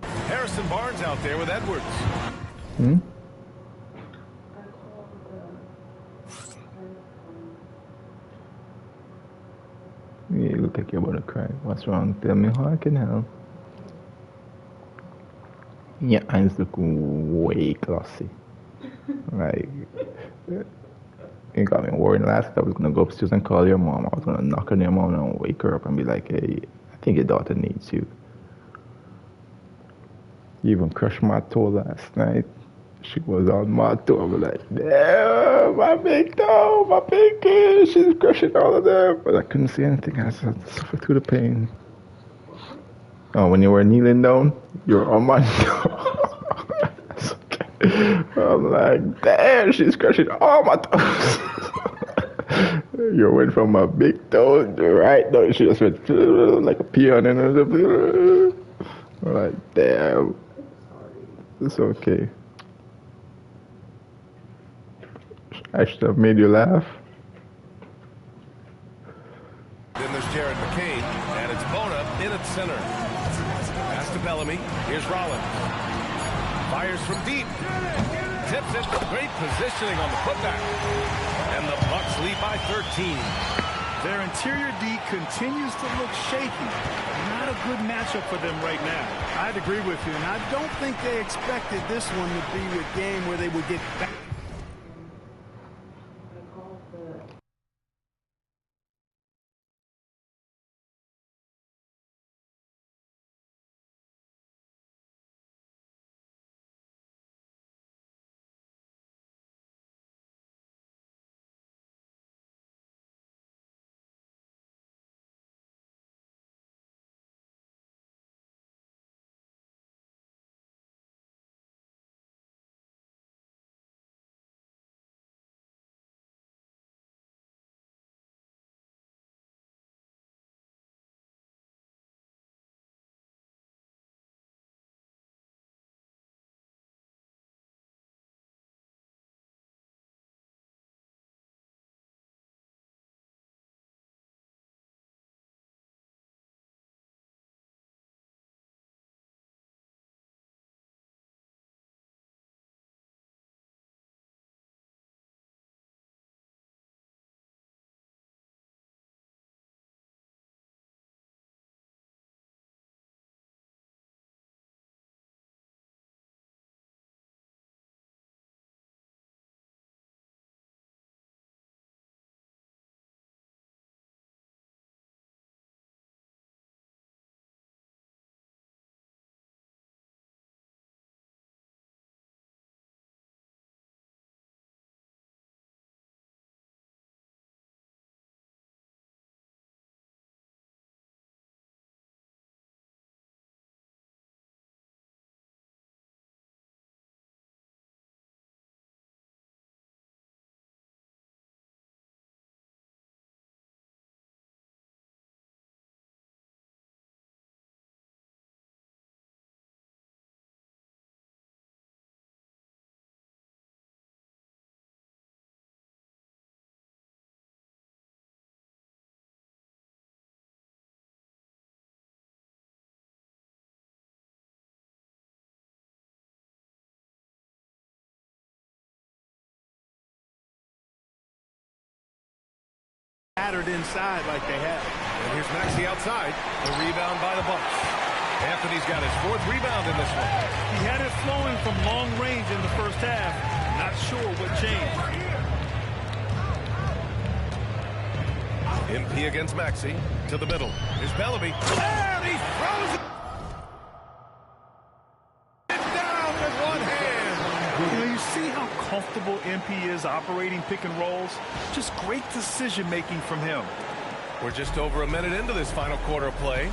Harrison Barnes out there with Edwards. Hmm? You look like you're about to cry. What's wrong? Tell me how I can help. Your eyes look way glossy. Like, you got me worried last night. I was gonna go upstairs and call your mom. I was gonna knock on your mom and wake her up and be like, hey, I think your daughter needs you. You even crushed my toe last night. She was on my toe. I was like, damn, my big toe, my pinky. She's crushing all of them. But I couldn't see anything. I had to suffer through the pain. Oh, when you were kneeling down, you were on my toe. That's okay. I'm like, damn, she's crushing all my toes. You went from my big toe to right now. She just went like a peon. And I'm like, damn. It's okay. I should have made you laugh. Then there's Jared McCain, and it's Bona in at center. Pass to Bellamy. Here's Rollins. Fires from deep. Tips it. Great positioning on the putback. And the Bucks lead by 13. Their interior D continues to look shaky. Not a good matchup for them right now. I'd agree with you, and I don't think they expected this one to be a game where they would get back. battered inside like they have. And here's Maxey outside. The rebound by the Bucks. Anthony's got his 4th rebound in this one. He had it flowing from long range in the first half. Not sure what changed. MP against Maxey. To the middle. Here's Bellamy. And he throws it down with one hand. You know, you see how comfortable MP is operating pick and rolls? Just great decision-making from him. We're just over a minute into this final quarter of play.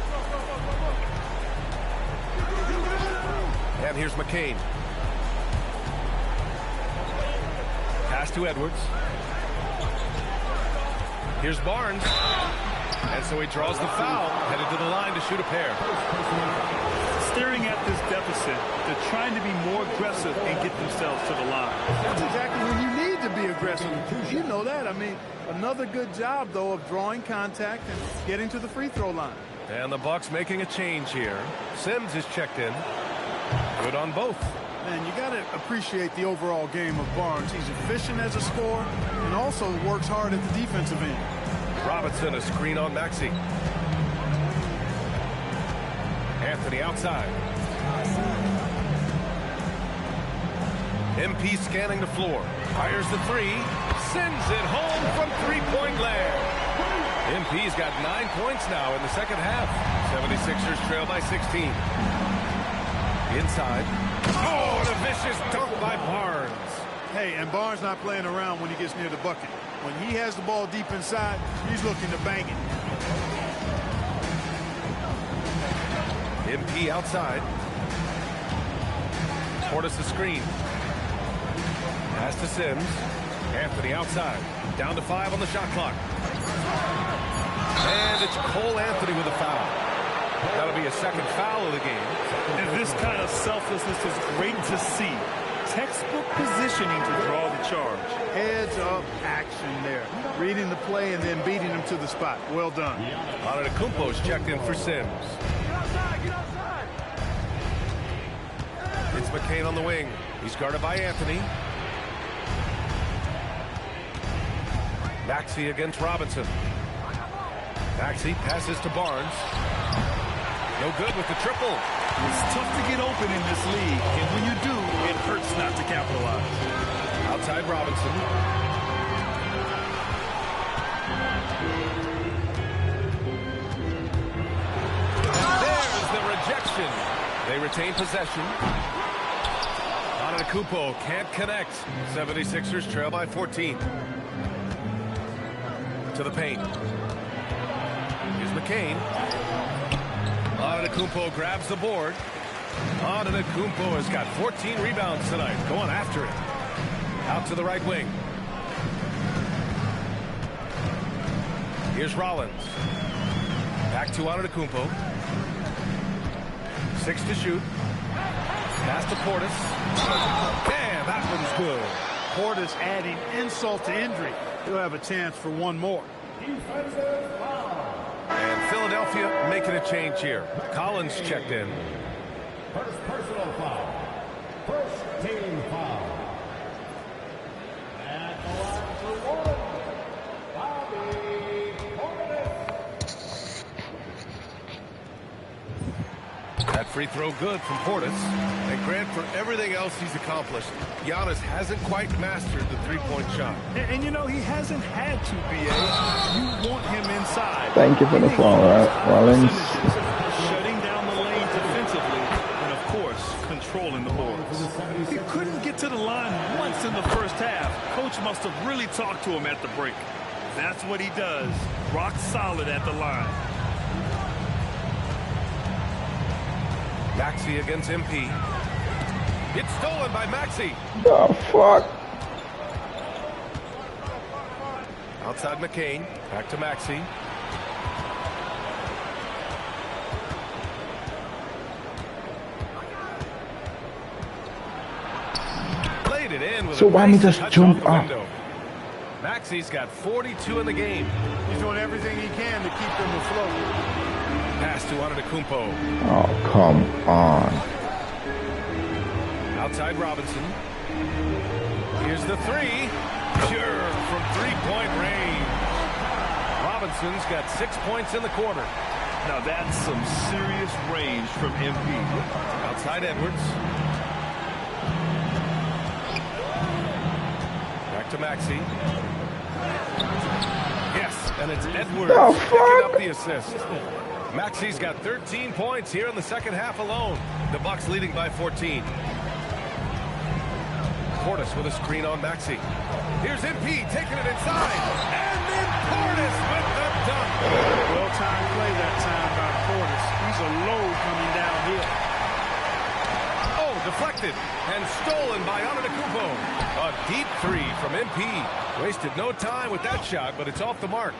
And here's McCain. Pass to Edwards. Here's Barnes. And so he draws the foul, headed to the line to shoot a pair. Staring at this deficit, they're trying to be more aggressive and get themselves to the line. That's exactly when you need to be aggressive. You know that. I mean, another good job, though, of drawing contact and getting to the free throw line. And the Bucks making a change here. Sims is checked in. Good on both. Man, you got to appreciate the overall game of Barnes. He's efficient as a scorer and also works hard at the defensive end. Robinson, a screen on Maxey. Anthony outside. MP scanning the floor. Fires the 3. Sends it home from three-point land. MP's got 9 points now in the second half. 76ers trail by 16. Inside. Oh, and a vicious dunk by Barnes. Hey, and Barnes not playing around when he gets near the bucket. When he has the ball deep inside, he's looking to bang it. MP outside. Portis the screen. Pass to Sims. Anthony outside. Down to 5 on the shot clock. And it's Cole Anthony with a foul. That'll be a second foul of the game. And this kind of selflessness is great to see. Textbook positioning to draw the charge. Heads up action there. Reading the play and then beating him to the spot. Well done. Antetokounmpo's checked in for Sims. It's McCain on the wing. He's guarded by Anthony. Maxey against Robinson. Maxey passes to Barnes. No good with the triple. It's tough to get open in this league, and when you do, it hurts not to capitalize. Outside Robinson. And there's the rejection. They retain possession. Antetokounmpo can't connect. 76ers trail by 14. To the paint. Here's McCain. Antetokounmpo grabs the board. Antetokounmpo has got 14 rebounds tonight. Going after it. Out to the right wing. Here's Rollins. Back to Antetokounmpo. 6 to shoot. Pass to Portis. Damn, that one's good. Portis adding insult to injury. He'll have a chance for one more. And Philadelphia making a change here. Collins checked in. First personal foul. First team foul. At the line for one, Bobby. That free throw good from Portis. And Grant, for everything else he's accomplished, Giannis hasn't quite mastered the three-point shot. And you know, he hasn't had to, B.A. You want him inside. Thank you for the follow, Rollins. Shutting down the lane defensively, and of course, controlling the boards. He couldn't get to the line once in the first half. Coach must have really talked to him at the break. That's what he does. Rock solid at the line. Maxey against MP. It's stolen by Maxey. Oh, fuck. Outside McCain. Back to Maxey. Played it in with So a why nice me just touch jump off the up? window. Maxey's got 42 in the game. He's doing everything he can to keep them afloat. Pass to Antetokounmpo. Oh, come on. Outside Robinson. Here's the 3. Pure from three-point range. Robinson's got 6 points in the quarter. Now that's some serious range from MP. Outside Edwards. Back to Maxey. Yes, and it's Edwards picking up the assist. Maxey's got 13 points here in the second half alone. The Bucks leading by 14. Portis with a screen on Maxey. Here's MP taking it inside. And then Portis with the dunk. Well-timed play that time by Portis. He's a load coming downhill. Oh, deflected and stolen by Antetokounmpo. A deep three from MP. Wasted no time with that shot, but it's off the mark.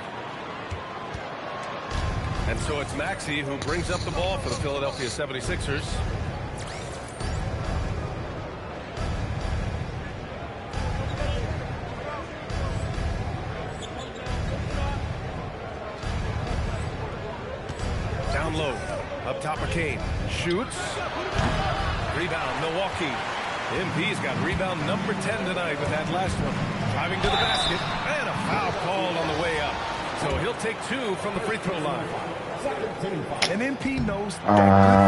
And so it's Maxey who brings up the ball for the Philadelphia 76ers. Down low. Up top McCain. Shoots. Rebound, Milwaukee. MP's got rebound number 10 tonight with that last one. Driving to the basket. And a foul called on the way up. So he'll take 2 from the free throw line. And MP knows that good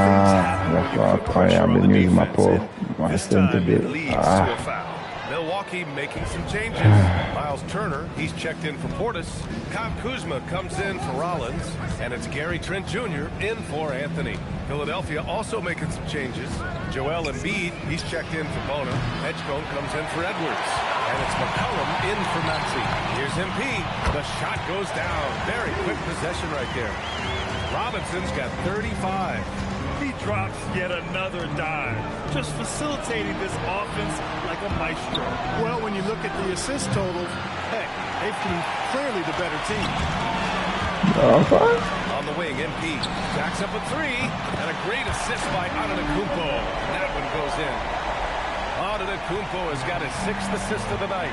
things happen when you put pressure on the defense. This time it leads to a foul. Milwaukee making some changes. Miles Turner, he's checked in for Portis. Kyle Kuzma comes in for Rollins. And it's Gary Trent Jr. in for Anthony. Philadelphia also making some changes. Joel Embiid, he's checked in for Bona. Edgecombe comes in for Edwards. And it's McCollum in for Maxey. Here's MP. The shot goes down. Very quick possession right there. Robinson's got 35. He drops yet another dime, just facilitating this offense like a maestro. Well, when you look at the assist totals, heck, they've been clearly the better team. On the wing, MP jacks up a 3, and a great assist by Antetokounmpo. That one goes in. Antetokounmpo has got his 6th assist of the night.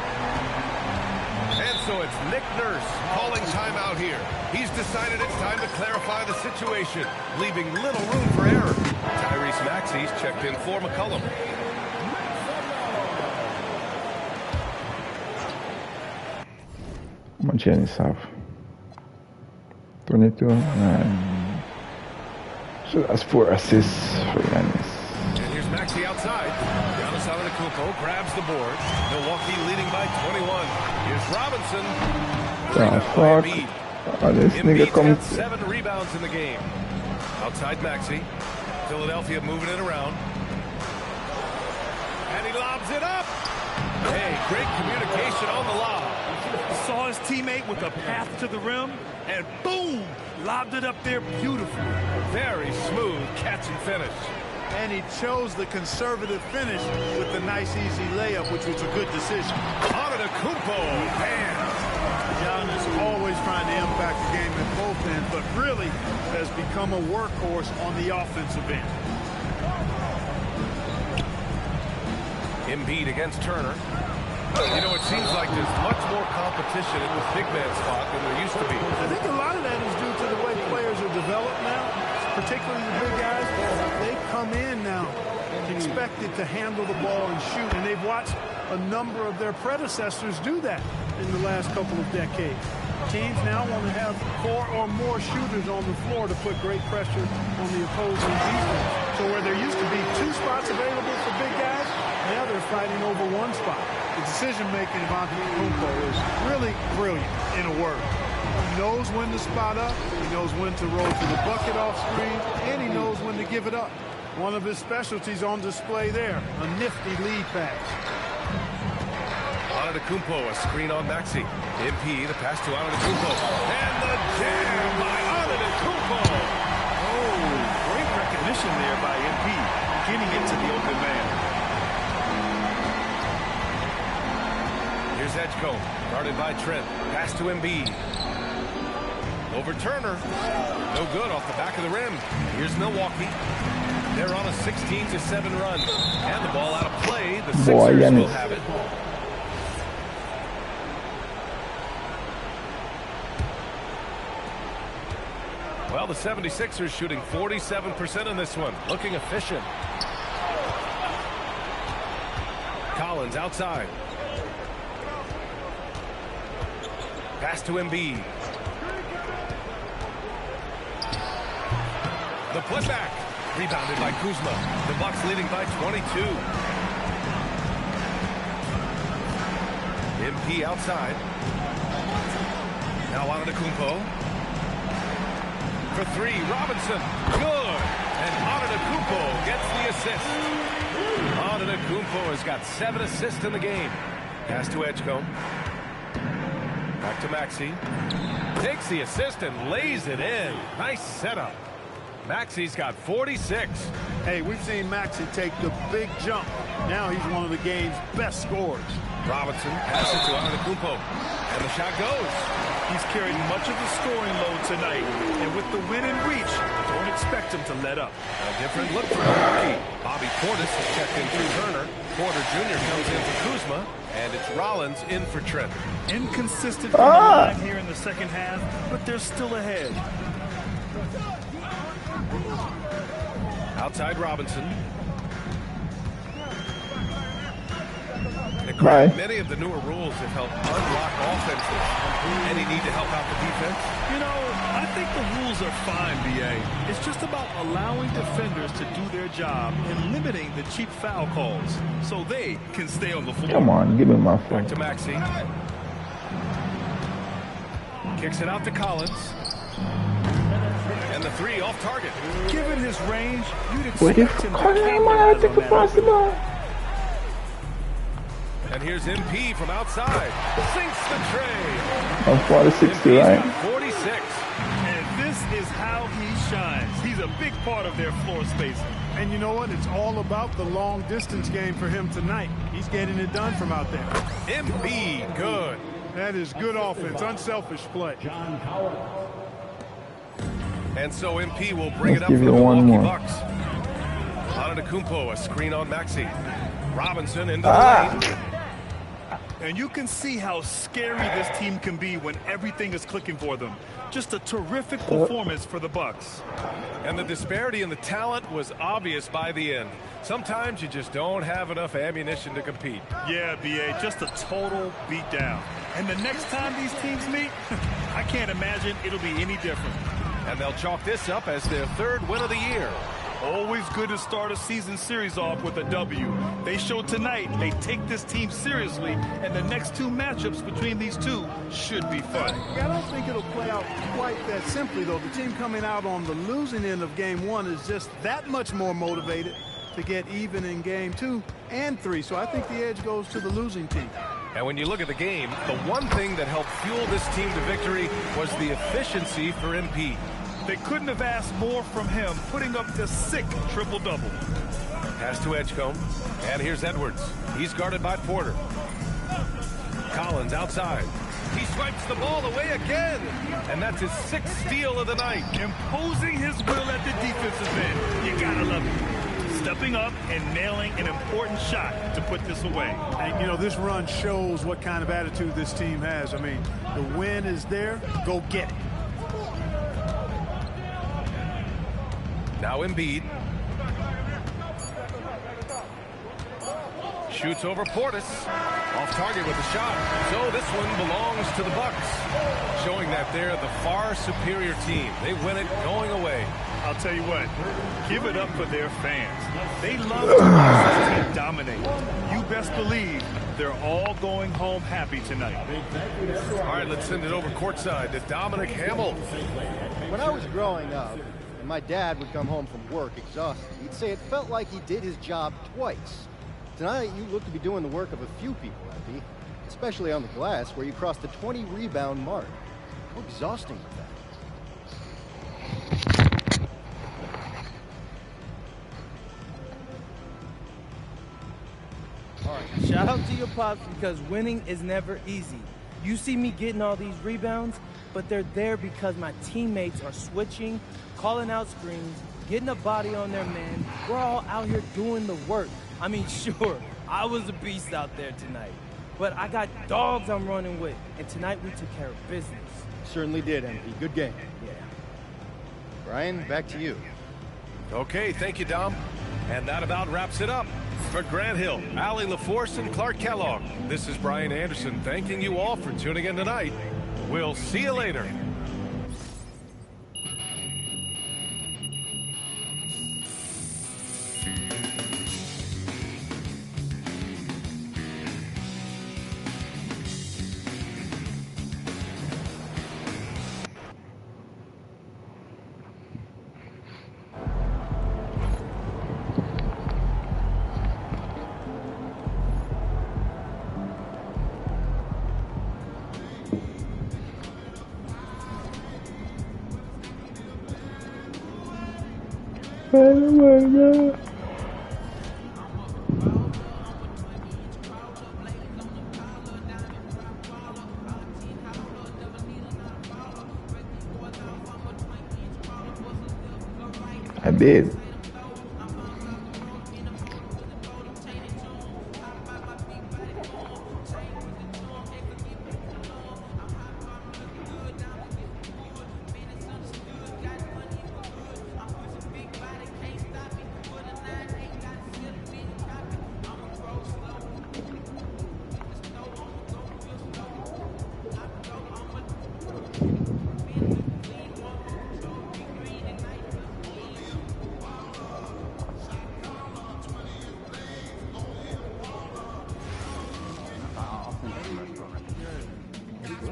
And so it's Nick Nurse calling timeout here. He's decided it's time to clarify the situation, leaving little room for error. Tyrese Maxey's checked in for McCollum. Giannis have 22. So that's 4 assists for Giannis. And here's Maxey outside. Giannis Antetokounmpo grabs the board. Milwaukee leading by 21. Here's Robinson. Fuck. This nigga comes. Got 7 rebounds in the game. Outside Maxey. Philadelphia moving it around. And he lobs it up. Hey, great communication on the lob. Saw his teammate with a path to the rim, and boom, lobbed it up there beautifully. Very smooth catch and finish. And he chose the conservative finish with the nice, easy layup, which was a good decision. Antetokounmpo, man. Giannis always trying to impact the game at both ends, but really has become a workhorse on the offensive end. Embiid against Turner. You know, it seems like there's much more competition in the big man spot than there used to be. I think a lot of that is due to the way players are developed now, particularly the big guys. They come in now expected to handle the ball and shoot, and they've watched a number of their predecessors do that in the last couple of decades. Teams now want to have 4 or more shooters on the floor to put great pressure on the opposing defense. So where there used to be 2 spots available for big guys, now they're fighting over 1 spot. The decision-making of Antetokounmpo is really brilliant, in a word. He knows when to spot up, he knows when to roll to the bucket off screen, and he knows when to give it up. One of his specialties on display there, a nifty lead pass. Antetokounmpo, a screen on Maxey. MP, the pass to Antetokounmpo. And the jam by Antetokounmpo. Oh, great recognition there by MP, getting it to the open man. Here's Edgecombe, guarded by Trent. Pass to Embiid. Over Turner. No good off the back of the rim. Here's Milwaukee. They're on a 16-7 run. And the ball out of play. The Sixers will have it. Well, the 76ers shooting 47% in this one. Looking efficient. Collins outside. Pass to Embiid. The putback. Rebounded by Kuzma. The Bucks leading by 22. MP outside. Now Antetokounmpo. For three, Robinson. Good. And Antetokounmpo gets the assist. Antetokounmpo has got 7 assists in the game. Pass to Edgecombe. Back to Maxey. Takes the assist and lays it in. Nice setup. Maxey's got 46. Hey, we've seen Maxey take the big jump. Now he's one of the game's best scorers. Robinson passes to Antetokounmpo. And the shot goes. He's carried much of the scoring load tonight. And with the win in reach, don't expect him to let up. A different look for Milwaukee. Bobby Portis is checked in for Turner. Porter Jr. comes in for Kuzma. And it's Rollins in for Trent. Inconsistent from the line here in the second half, but they're still ahead. Outside Robinson. Many of the newer rules have helped unlock offenses. Any need to help out the defense? You know, I think the rules are fine, B.A. It's just about allowing defenders to do their job and limiting the cheap foul calls so they can stay on the floor. Come on, give me my phone. Back to Maxey. Kicks it out to Collins. And the three off target. Given his range, you'd expect him to capitalize on that. And here's MP from outside. Sinks the tray. I'm 40-60, right? 46. And this is how he shines. He's a big part of their floor spacing. And you know what? It's all about the long distance game for him tonight. He's getting it done from out there. MP, good. That is good offense, unselfish play. And so MP will bring it up Give for you the one Milwaukee more. Bucks. Antetokounmpo, a screen on Maxey. Robinson into the lane. And you can see how scary this team can be when everything is clicking for them. Just a terrific performance for the Bucks. And the disparity in the talent was obvious by the end. Sometimes you just don't have enough ammunition to compete. Yeah, B.A., just a total beatdown. And the next time these teams meet, I can't imagine it'll be any different. And they'll chalk this up as their 3rd win of the year. Always good to start a season series off with a W. They showed tonight they take this team seriously, and the next 2 matchups between these two should be fun. I don't think it'll play out quite that simply, though. The team coming out on the losing end of game 1 is just that much more motivated to get even in game 2 and 3. So I think the edge goes to the losing team. And when you look at the game, the one thing that helped fuel this team to victory was the efficiency for MP. They couldn't have asked more from him, putting up the sick triple-double. Pass to Edgecombe. And here's Edwards. He's guarded by Porter. Collins outside. He swipes the ball away again. And that's his 6th steal of the night. Imposing his will at the defensive end. You gotta love it. Stepping up and nailing an important shot to put this away. And, you know, this run shows what kind of attitude this team has. I mean, the win is there. Go get it. Now Embiid. Shoots over Portis. Off target with a shot. So this one belongs to the Bucks. Showing that they're the far superior team. They win it going away. I'll tell you what, give it up for their fans. They love to watch this team dominate. You best believe they're all going home happy tonight. All right, let's send it over courtside to Dominic Hamill. When I was growing up, and my dad would come home from work exhausted, he'd say it felt like he did his job twice. Tonight, you look to be doing the work of a few people, Empty, especially on the glass, where you crossed the 20-rebound mark. How exhausting was that? All right, shout out to your pops because winning is never easy. You see me getting all these rebounds, but they're there because my teammates are switching, calling out screens, getting a body on their man. We're all out here doing the work. I mean, sure, I was a beast out there tonight, but I got dogs I'm running with, and tonight we took care of business. Certainly did, MP. Good game. Yeah. Brian, back to you. Okay, thank you, Dom. And that about wraps it up. For Grant Hill, Allie LaForce, and Clark Kellogg, this is Brian Anderson thanking you all for tuning in tonight. We'll see you later. Oh my God. I did.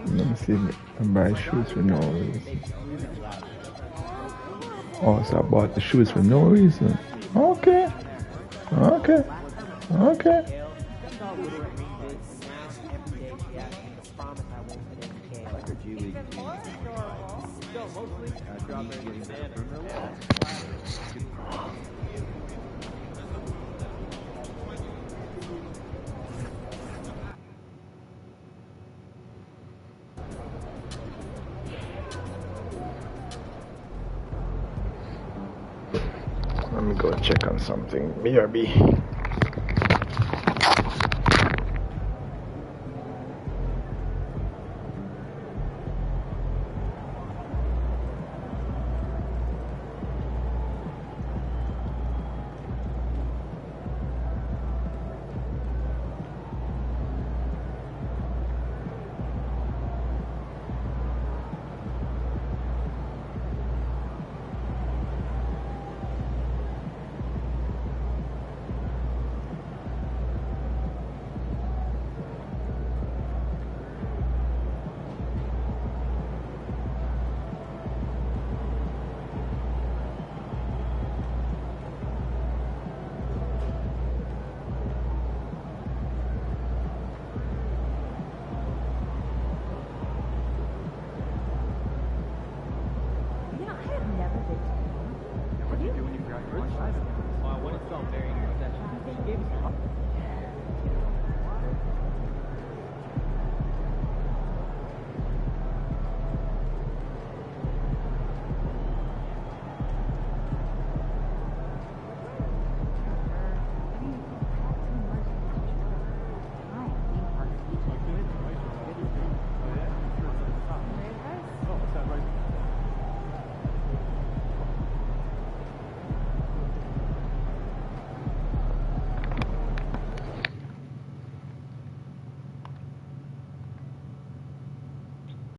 Let me see if I buy shoes for no reason. Oh, so I bought the shoes for no reason. Okay. Okay. Okay. Let me go check on something. BRB. What did you do when you graduated? Well, when it felt very good.